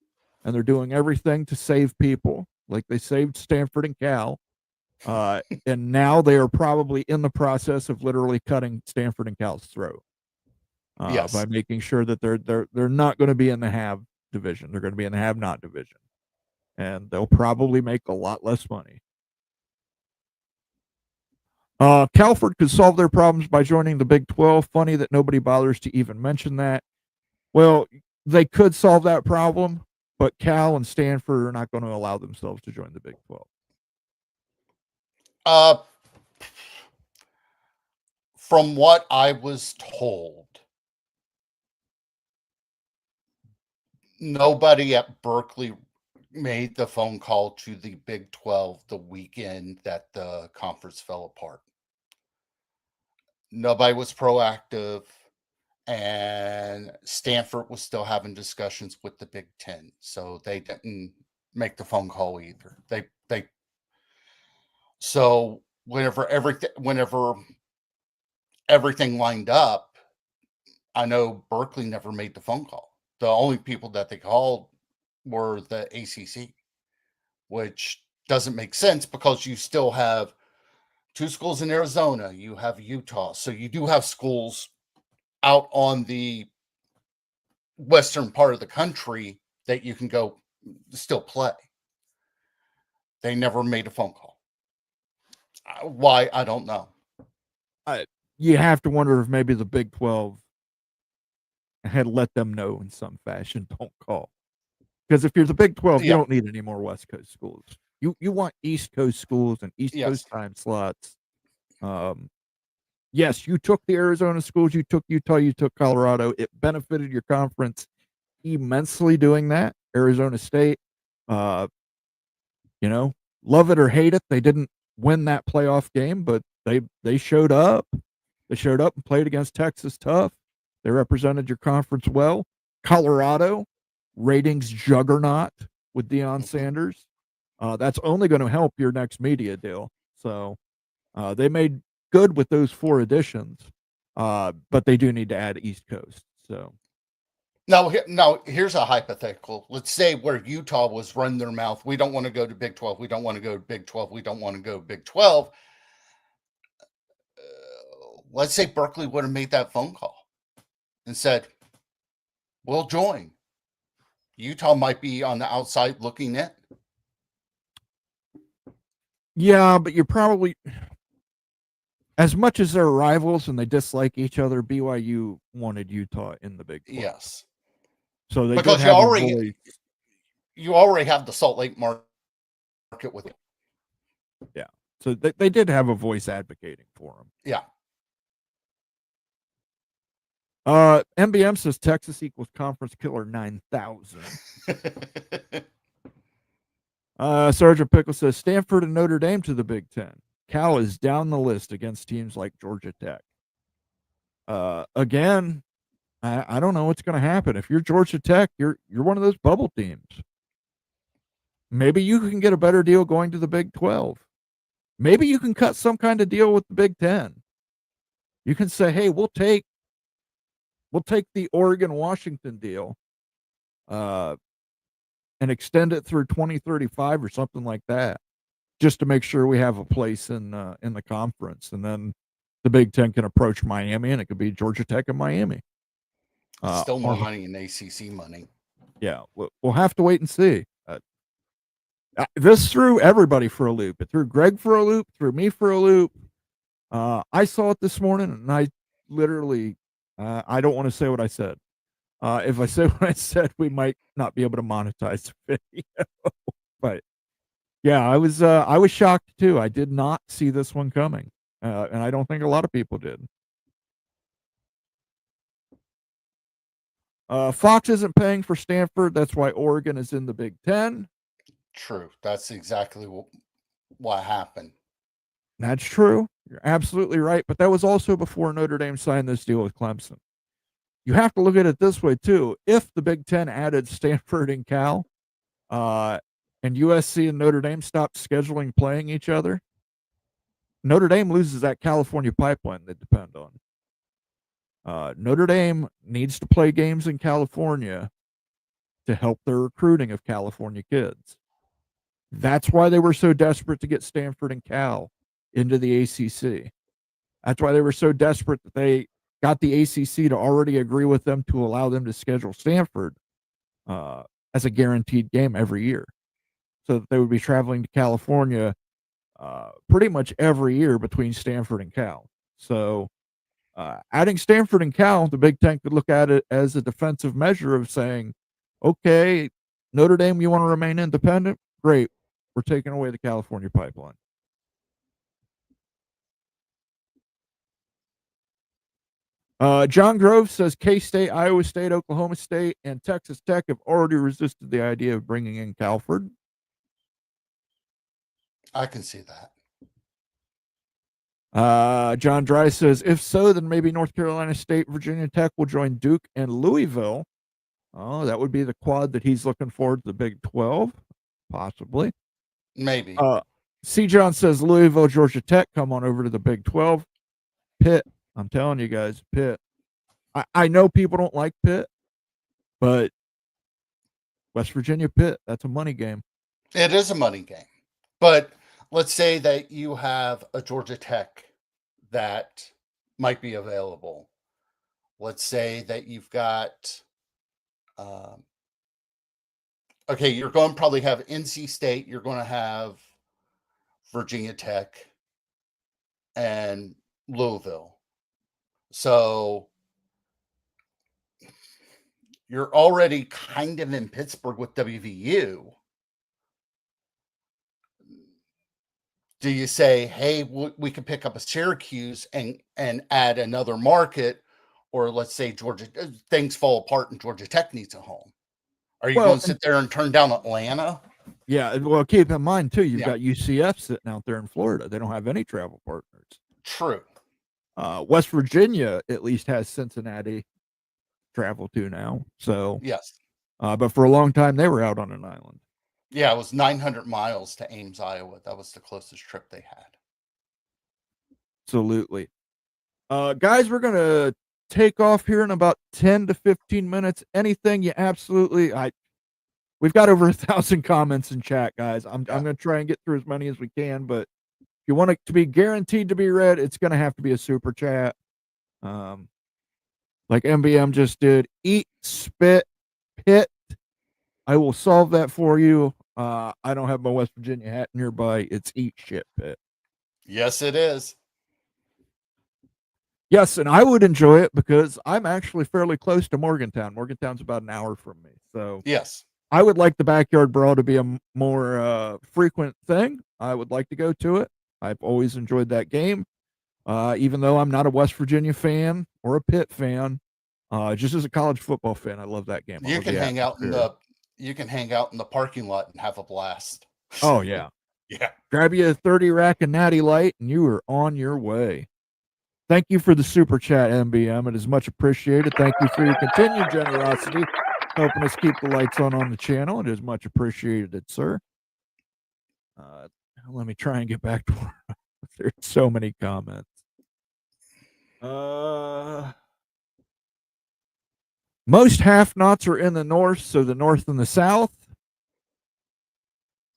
And they're doing everything to save people, like they saved Stanford and Cal. And now they are probably in the process of literally cutting Stanford and Cal's throat by making sure that they're not going to be in the have division. They're going to be in the have not division, and they'll probably make a lot less money. Calford could solve their problems by joining the Big 12. Funny that nobody bothers to even mention that. Well, they could solve that problem, but Cal and Stanford are not going to allow themselves to join the Big 12. From what I was told, nobody at Berkeley made the phone call to the Big 12 the weekend that the conference fell apart. Nobody was proactive, and Stanford was still having discussions with the Big 10, so they didn't make the phone call either. So whenever everything lined up, I know Berkeley never made the phone call. The only people that they called were the ACC, which doesn't make sense because you still have 2 schools in Arizona, you have Utah, so you do have schools out on the western part of the country that you can go still play. They never made a phone call. Why? I don't know. You have to wonder if maybe the Big 12 had let them know in some fashion, don't call. Because if you're the Big 12, you don't need any more West Coast schools. You want East Coast schools and East Coast time slots. Yes, you took the Arizona schools, you took Utah, you took Colorado. It benefited your conference immensely doing that. Arizona State, love it or hate it, they didn't win that playoff game, but they showed up. They showed up and played against Texas tough. They represented your conference well. Colorado, ratings juggernaut with Deion Sanders. That's only going to help your next media deal. So they made good with those 4 additions, but they do need to add East Coast. So now here's a hypothetical. Let's say where Utah was running their mouth, we don't want to go to Big 12. We don't want to go to Big 12. We don't want to go to Big 12. Let's say Berkeley would have made that phone call and said, we'll join. Utah might be on the outside looking in. Yeah, but you're probably, as much as they're rivals and they dislike each other, BYU wanted Utah in the Big 12. Yes. So they because did have a voice. You already have the Salt Lake market with it. Yeah. So they did have a voice advocating for them. Yeah. MBM says Texas equals conference killer 9,000. Sergeant Pickle says Stanford and Notre Dame to the Big Ten. Cal is down the list against teams like Georgia Tech. Again, I don't know what's going to happen. If you're Georgia Tech, you're one of those bubble teams. Maybe you can get a better deal going to the Big 12. Maybe you can cut some kind of deal with the Big 10. You can say, hey, we'll take the Oregon-Washington deal and extend it through 2035 or something like that, just to make sure we have a place in the conference. And then the Big 10 can approach Miami, and it could be Georgia Tech and Miami. Still more money in ACC money. Yeah, we'll have to wait and see. This threw everybody for a loop. It threw Greg for a loop, threw me for a loop. I saw it this morning, and I literally, I don't want to say what I said. If I say what I said, we might not be able to monetize the video. But yeah, I was shocked too. I did not see this one coming, and I don't think a lot of people did. Fox isn't paying for Stanford. That's why Oregon is in the Big Ten. True. That's exactly what happened. That's true. You're absolutely right. But that was also before Notre Dame signed this deal with Clemson. You have to look at it this way, too. If the Big Ten added Stanford and Cal, and USC and Notre Dame stopped scheduling playing each other, Notre Dame loses that California pipeline they depend on. Notre Dame needs to play games in California to help their recruiting of California kids. That's why they were so desperate to get Stanford and Cal into the ACC. That's why they were so desperate that they got the ACC to already agree with them to allow them to schedule Stanford as a guaranteed game every year, so that they would be traveling to California pretty much every year between Stanford and Cal. So adding Stanford and Cal, the Big Ten could look at it as a defensive measure of saying, okay, Notre Dame, you want to remain independent? Great. We're taking away the California pipeline. John Grove says K-State, Iowa State, Oklahoma State, and Texas Tech have already resisted the idea of bringing in Calford. I can see that. John Dry says, if so, then maybe North Carolina State, Virginia Tech will join Duke and Louisville. Oh, that would be the quad that he's looking forward to the Big 12, possibly. Maybe. C. John says Louisville, Georgia Tech, come on over to the Big 12. Pitt, I'm telling you guys, Pitt. I know people don't like Pitt, but West Virginia, Pitt, that's a money game. It is a money game. But let's say that you have a Georgia Tech that might be available. Let's say that you've got, okay, you're going to probably have NC State, you're going to have Virginia Tech and Louisville. So you're already kind of in Pittsburgh with WVU. Do you say, hey, we can pick up a Syracuse and add another market? Or let's say Georgia, things fall apart and Georgia Tech needs a home. Are you going to sit there and turn down Atlanta? Yeah, well, keep in mind, too, you've got UCF sitting out there in Florida. They don't have any travel partners. True. West Virginia at least has Cincinnati travel to now. So yes. But for a long time, they were out on an island. Yeah, it was 900 miles to Ames, Iowa. That was the closest trip they had. Absolutely. Guys, we're going to take off here in about 10 to 15 minutes. Anything you absolutely, we've got over 1,000 comments in chat, guys. I'm going to try and get through as many as we can, but if you want it to be guaranteed to be read, it's going to have to be a super chat. Like MBM just did. Eat, spit, pit. I will solve that for you. I don't have my West Virginia hat nearby. It's eat shit pit. Yes, it is. Yes, and I would enjoy it because I'm actually fairly close to Morgantown. Morgantown's about an hour from me. So yes, I would like the backyard brawl to be a more frequent thing. I would like to go to it. I've always enjoyed that game. Even though I'm not a West Virginia fan or a Pitt fan, just as a college football fan, I love that game. You can hang out in the parking lot and have a blast. Oh, yeah. Yeah. Grab you a 30 rack of Natty Light, and you are on your way. Thank you for the super chat, MBM. It is much appreciated. Thank you for your continued generosity, helping us keep the lights on the channel. It is much appreciated, sir. Let me try and get back to where there's so many comments. Most half-nots are in the north, so the north and the south.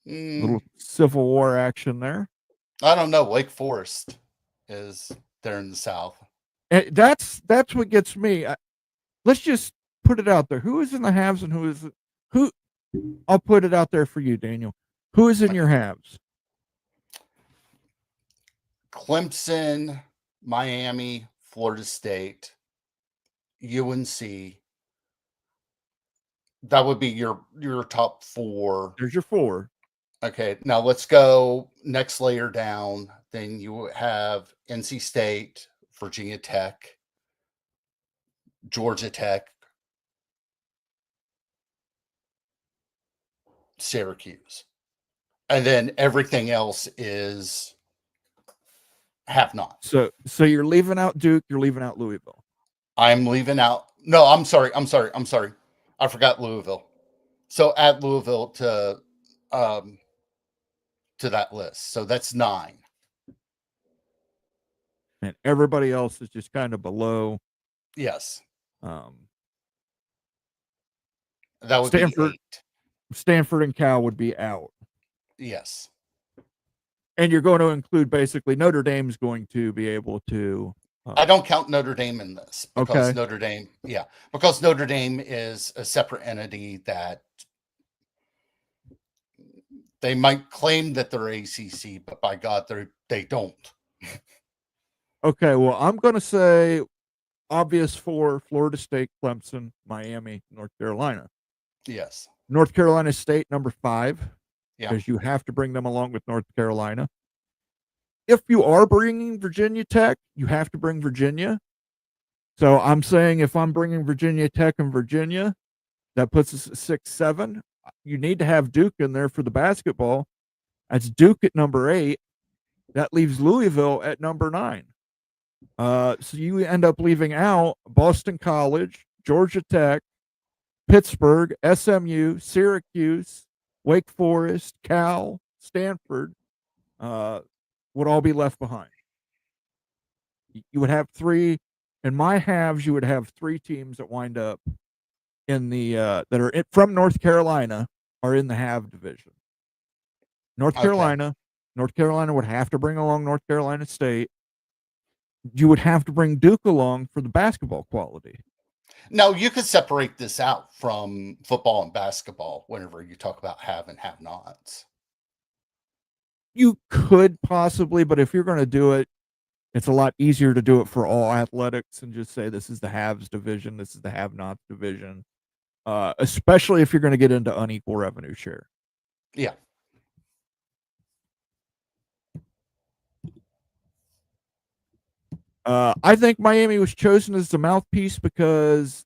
Little Civil War action there. I don't know. Wake Forest is there in the south. And that's what gets me. Let's just put it out there. Who is in the halves and who? I'll put it out there for you, Daniel. Who is in your halves? Clemson, Miami, Florida State, UNC. That would be your top four. There's your four. Okay, now let's go next layer down. Then you have NC State, Virginia Tech, Georgia Tech, Syracuse. And then everything else is have not. So you're leaving out Duke, you're leaving out Louisville. I'm leaving out. No, I'm sorry. I forgot Louisville. So add Louisville to that list. So that's 9. And everybody else is just kind of below. Yes. That would be 8. Stanford and Cal would be out. Yes. And you're going to include basically Notre Dame's going to be able to. I don't count Notre Dame in this because Okay. because Notre Dame is a separate entity that they might claim that they're ACC, but by God, they don't. Okay, well, I'm going to say obvious for Florida State, Clemson, Miami, North Carolina. Yes. North Carolina State, number 5. Yeah. Because you have to bring them along with North Carolina. If you are bringing Virginia Tech, you have to bring Virginia. So I'm saying if I'm bringing Virginia Tech and Virginia, that puts us at 6, 7. You need to have Duke in there for the basketball. That's Duke at number 8. That leaves Louisville at number 9. So you end up leaving out Boston College, Georgia Tech, Pittsburgh, SMU, Syracuse, Wake Forest, Cal, Stanford, would all be left behind. You would have 3 in my halves. You would have 3 teams that wind up in the that are from North Carolina are in the half division. North Carolina would have to bring along North Carolina State. You would have to bring Duke along for the basketball quality. Now, you could separate this out from football and basketball whenever you talk about have and have nots. You could possibly, but if you're going to do it, it's a lot easier to do it for all athletics and just say this is the haves division, this is the have-nots division, especially if you're going to get into unequal revenue share. Yeah. I think Miami was chosen as the mouthpiece because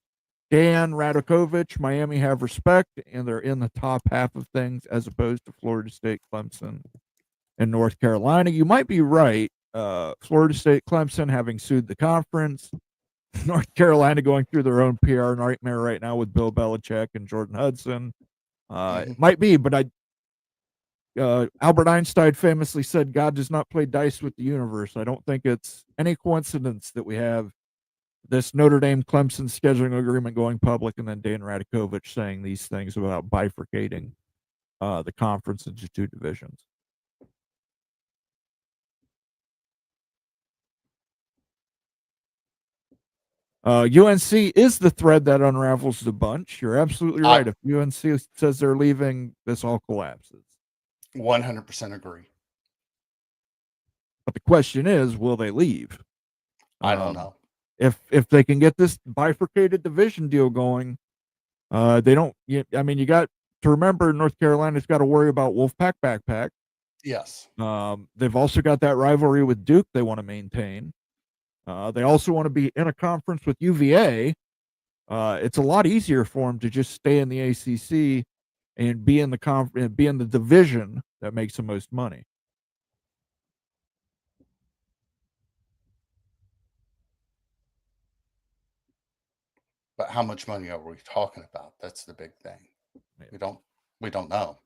Dan Radakovich, Miami have respect, and they're in the top half of things as opposed to Florida State, Clemson, and North Carolina. You might be right. Florida State, Clemson having sued the conference. North Carolina going through their own PR nightmare right now with Bill Belichick and Jordan Hudson. It might be, but Albert Einstein famously said, God does not play dice with the universe. I don't think it's any coincidence that we have this Notre Dame Clemson scheduling agreement going public and then Dan Radakovich saying these things about bifurcating the conference into 2 divisions. UNC is the thread that unravels the bunch. You're absolutely right. If UNC says they're leaving, this all collapses. 100% agree. But the question is, will they leave? I don't know. If they can get this bifurcated division deal going, they don't. You got to remember North Carolina's got to worry about Wolfpack Backpack. Yes. They've also got that rivalry with Duke they want to maintain. They also want to be in a conference with UVA. It's a lot easier for them to just stay in the ACC and be in the division that makes the most money. But how much money are we talking about? That's the big thing. Yeah. We don't know.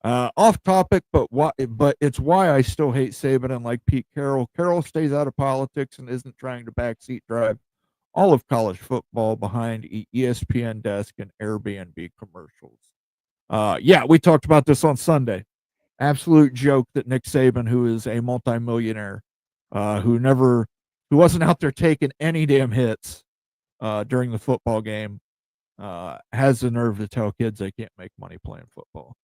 Off topic, but it's why I still hate Saban and like Pete Carroll. Carroll stays out of politics and isn't trying to backseat drive all of college football behind ESPN desk and Airbnb commercials. Yeah, we talked about this on Sunday. Absolute joke that Nick Saban, who is a multimillionaire, who wasn't out there taking any damn hits during the football game, has the nerve to tell kids they can't make money playing football.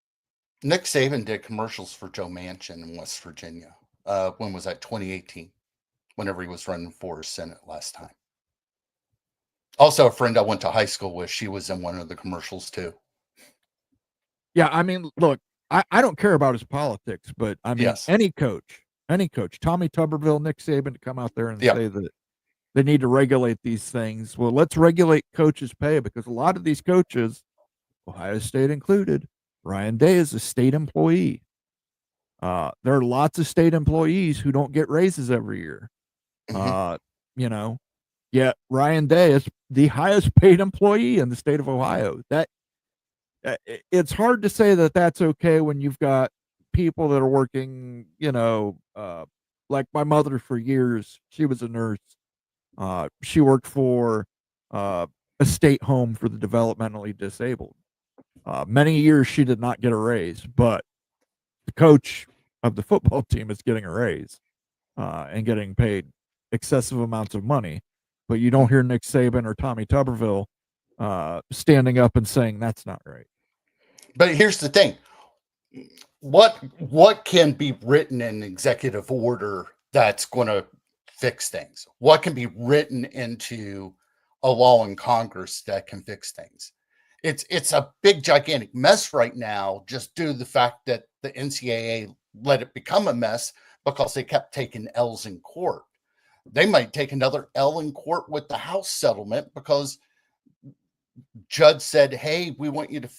Nick Saban did commercials for Joe Manchin in West Virginia. When was that? 2018, whenever he was running for Senate last time. Also, a friend I went to high school with, she was in one of the commercials too. Yeah, I mean, look, I don't care about his politics, but I mean, Yes. any coach, Tommy Tuberville, Nick Saban, to come out there and say that they need to regulate these things. Well, let's regulate coaches' pay, because a lot of these coaches, Ohio State included, Ryan Day is a state employee. There are lots of state employees who don't get raises every year. Yet Ryan Day is the highest paid employee in the state of Ohio. That it's hard to say that that's okay when you've got people that are working, like my mother for years. She was a nurse. She worked for a state home for the developmentally disabled. Many years she did not get a raise, but the coach of the football team is getting a raise and getting paid excessive amounts of money. But you don't hear Nick Saban or Tommy Tuberville standing up and saying that's not right. But here's the thing. What can be written in executive order that's going to fix things? What can be written into a law in Congress that can fix things? It's a big, gigantic mess right now, just due to the fact that the NCAA let it become a mess because they kept taking L's in court. They might take another L in court with the House settlement because judge said, hey, we want you to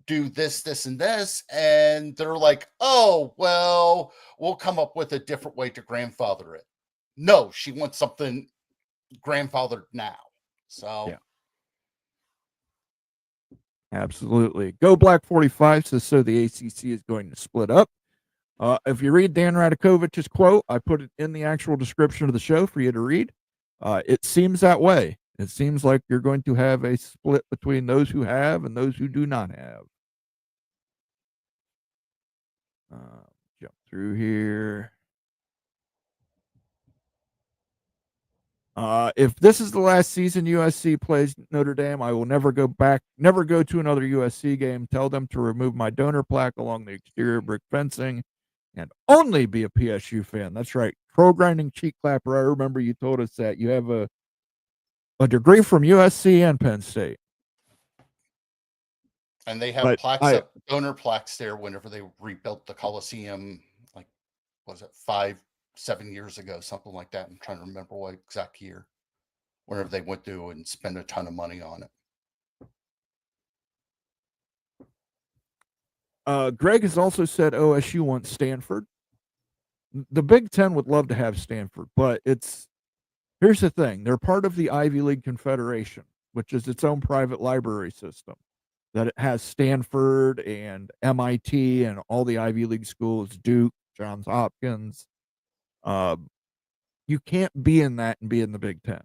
do this, this, and this. And they're like, oh, well, we'll come up with a different way to grandfather it. No, she wants something grandfathered now. So. Yeah. Absolutely. Go Black 45 says, so the ACC is going to split up. If you read Dan Radakovich's quote, I put it in the actual description of the show for you to read. It seems that way. It seems like you're going to have a split between those who have and those who do not have. Jump through here. If this is the last season USC plays Notre Dame, I will never go to another USC game. Tell them to remove my donor plaque along the exterior brick fencing and only be a PSU fan. That's right. Pro grinding cheek clapper. I remember you told us that you have a degree from USC and Penn State. And they have donor plaques there whenever they rebuilt the Coliseum, like, was it 5-7 years ago, something like that. I'm trying to remember what exact year, whenever they went through and spent a ton of money on it. Greg has also said OSU wants Stanford. The Big Ten would love to have Stanford, but here's the thing. They're part of the Ivy League Confederation, which is its own private library system. That it has Stanford and MIT and all the Ivy League schools, Duke, Johns Hopkins. You can't be in that and be in the Big Ten,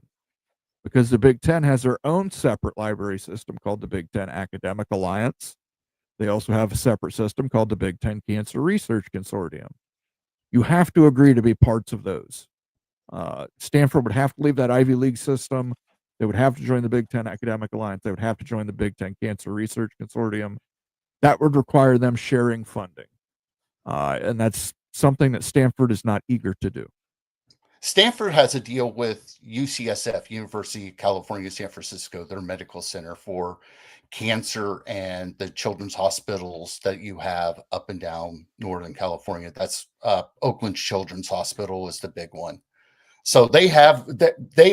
because the Big Ten has their own separate library system called the Big Ten Academic Alliance. They also have a separate system called the Big Ten Cancer Research Consortium. You have to agree to be parts of those. Stanford would have to leave that Ivy League system. They would have to join the Big Ten Academic Alliance. They would have to join the Big Ten Cancer Research Consortium. That would require them sharing funding. And that's something that Stanford is not eager to do. Stanford has a deal with UCSF, University of California, San Francisco, their medical center for cancer and the children's hospitals that you have up and down Northern California. That's Oakland Children's Hospital is the big one. So they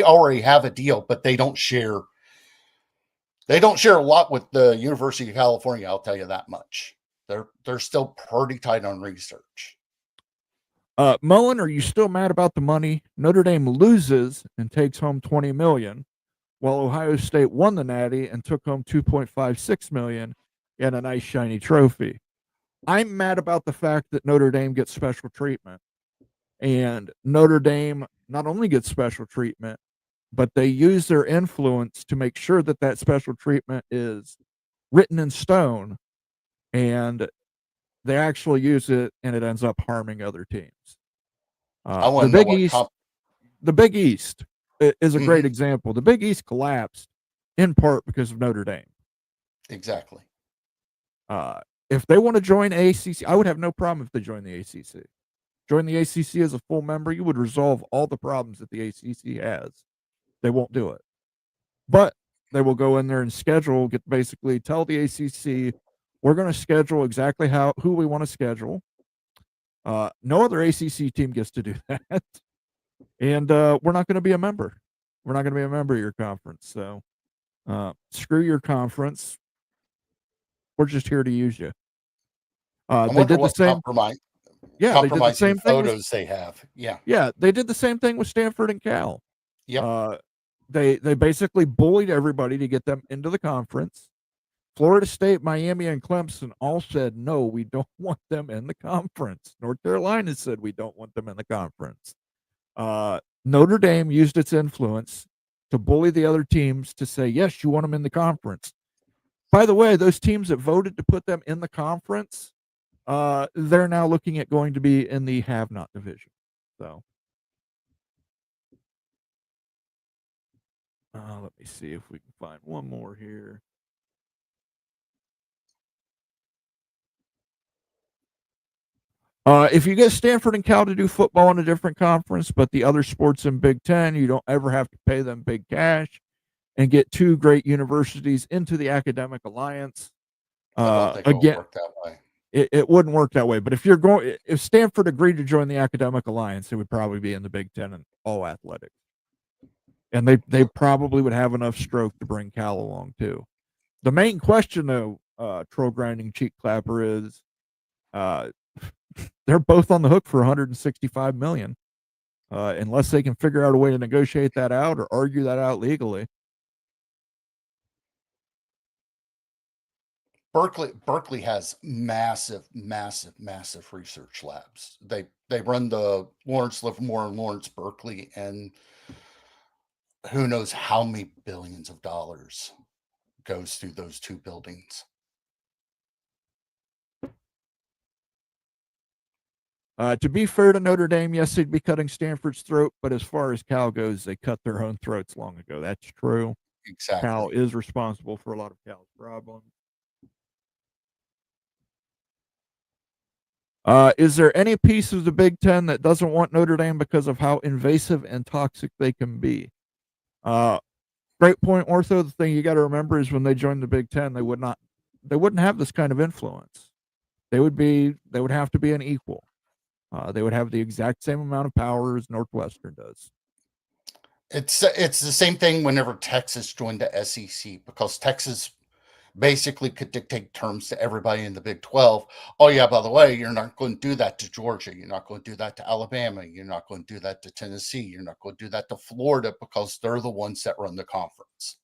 already have a deal, but they don't share They don't share a lot with the University of California, I'll tell you that much. They're still pretty tight on research. Mullen, are you still mad about the money? Notre Dame loses and takes home $20 million, while Ohio State won the Natty and took home $2.56 million and a nice shiny trophy. I'm mad about the fact that Notre Dame gets special treatment, and Notre Dame not only gets special treatment, but they use their influence to make sure that that special treatment is written in stone, and they actually use it, and it ends up harming other teams. I want The to know Big what East, the Big East is a great example. The Big East collapsed in part because of Notre Dame. Exactly. If they want to join ACC, I would have no problem if they join the ACC. Join the ACC as a full member, you would resolve all the problems that the ACC has. They won't do it, but they will go in there and schedule. Basically tell the ACC, we're going to schedule exactly who we want to schedule. No other ACC team gets to do that, and we're not going to be a member. We're not going to be a member of your conference. So screw your conference. We're just here to use you. They did the same. Yeah, they did the same thing. Photos they have. Yeah. Yeah, they did the same thing with Stanford and Cal. Yep. They basically bullied everybody to get them into the conference. Florida State, Miami, and Clemson all said, no, we don't want them in the conference. North Carolina said we don't want them in the conference. Notre Dame used its influence to bully the other teams to say, yes, you want them in the conference. By the way, those teams that voted to put them in the conference, they're now looking at going to be in the have-not division. So, let me see if we can find one more here. If you get Stanford and Cal to do football in a different conference, but the other sports in Big Ten, you don't ever have to pay them big cash, and get two great universities into the academic alliance. I don't think it would work that way. It wouldn't work that way. But if Stanford agreed to join the academic alliance, it would probably be in the Big Ten and all athletics. And they probably would have enough stroke to bring Cal along too. The main question though, troll grinding cheek clapper, is they're both on the hook for $165 million, unless they can figure out a way to negotiate that out or argue that out legally. Berkeley has massive research labs. They run the Lawrence Livermore and Lawrence Berkeley, and who knows how many billions of dollars goes through those two buildings. To be fair to Notre Dame, yes, they'd be cutting Stanford's throat, but as far as Cal goes, they cut their own throats long ago. That's true. Exactly. Cal is responsible for a lot of Cal's problems. Is there any piece of the Big Ten that doesn't want Notre Dame because of how invasive and toxic they can be? Great point, Ortho. The thing you got to remember is when they joined the Big Ten, they wouldn't have this kind of influence. They would have to be an equal. They would have the exact same amount of power as Northwestern does. It's the same thing whenever Texas joined the SEC, because Texas basically could dictate terms to everybody in the Big 12. Oh yeah, by the way, you're not going to do that to Georgia. You're not going to do that to Alabama. You're not going to do that to Tennessee. You're not going to do that to Florida, because they're the ones that run the conference.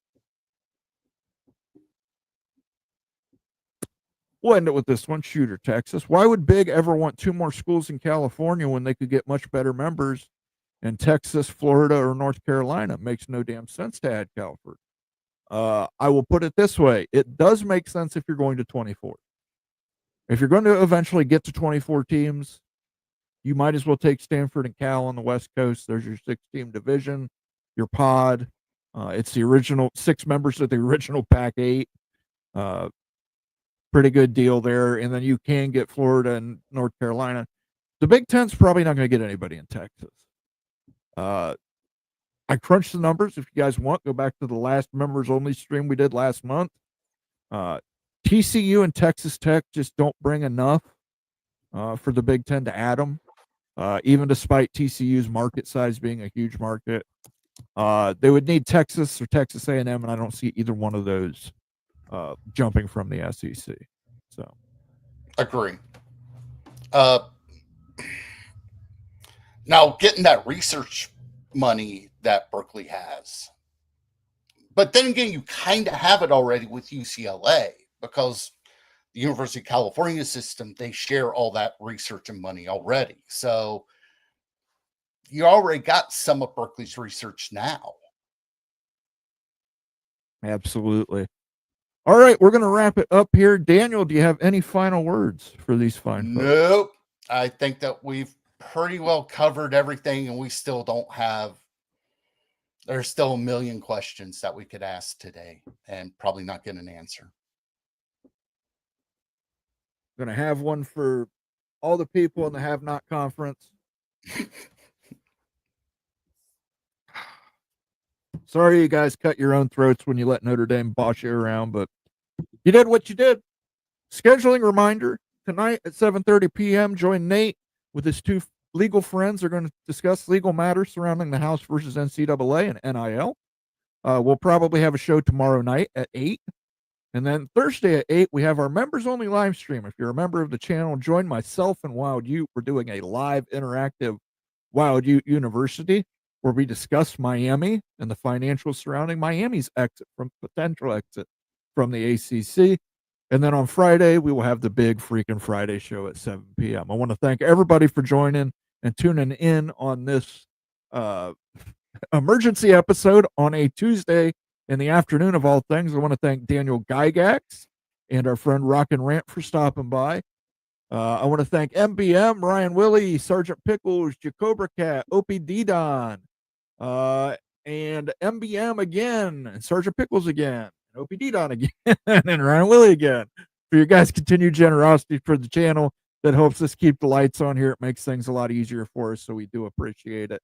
We'll end it with this one. Shooter, Texas. Why would Big ever want two more schools in California when they could get much better members in Texas, Florida, or North Carolina? Makes no damn sense to add Calford. I will put it this way. It does make sense if you're going to 24. If you're going to eventually get to 24 teams, you might as well take Stanford and Cal on the West Coast. There's your 6-team division, your pod. It's the original 6 members of the original Pac-8. Pretty good deal there. And then you can get Florida and North Carolina. The Big Ten's probably not going to get anybody in Texas. I crunched the numbers. If you guys want, go back to the last members only stream we did last month. TCU and Texas Tech just don't bring enough for the Big Ten to add them, even despite TCU's market size being a huge market. They would need Texas or Texas A&M, and I don't see either one of those jumping from the SEC. So, agree. Now, getting that research money that Berkeley has, but then again, you kind of have it already with UCLA because the University of California system, they share all that research and money already. So you already got some of Berkeley's research now. absolutely. All right, we're going to wrap it up here. Daniel, do you have any final words for these fine folks? Nope. I think that we've pretty well covered everything, and we still don't have, there's still a million questions that we could ask today and probably not get an answer. Going to have one for all the people in the Have Not conference. Sorry you guys cut your own throats when you let Notre Dame boss you around, but you did what you did. Scheduling reminder, tonight at 7:30 p.m., join Nate with his two legal friends. They're going to discuss legal matters surrounding the House versus NCAA and NIL. We'll probably have a show tomorrow night at 8. And then Thursday at 8, we have our members-only live stream. If you're a member of the channel, join myself and Wild Ute. We're doing a live interactive Wild Ute University where we discuss Miami and the financials surrounding Miami's potential exit from the ACC. And then on Friday, we will have the big freaking Friday show at 7 p.m. I want to thank everybody for joining and tuning in on this emergency episode on a Tuesday in the afternoon of all things. I want to thank Daniel Gygax and our friend Rock and Rant for stopping by. I want to thank MBM, Ryan Willie, Sergeant Pickles, Jacobra Cat, OPD Don, and MBM again, and Sergeant Pickles again, and OPD Don again, and Ryan Willie again. For your guys' continued generosity for the channel, that helps us keep the lights on here. It makes things a lot easier for us, so we do appreciate it.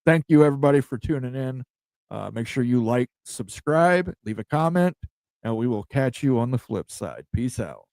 Thank you, everybody, for tuning in. Make sure you like, subscribe, leave a comment, and we will catch you on the flip side. Peace out.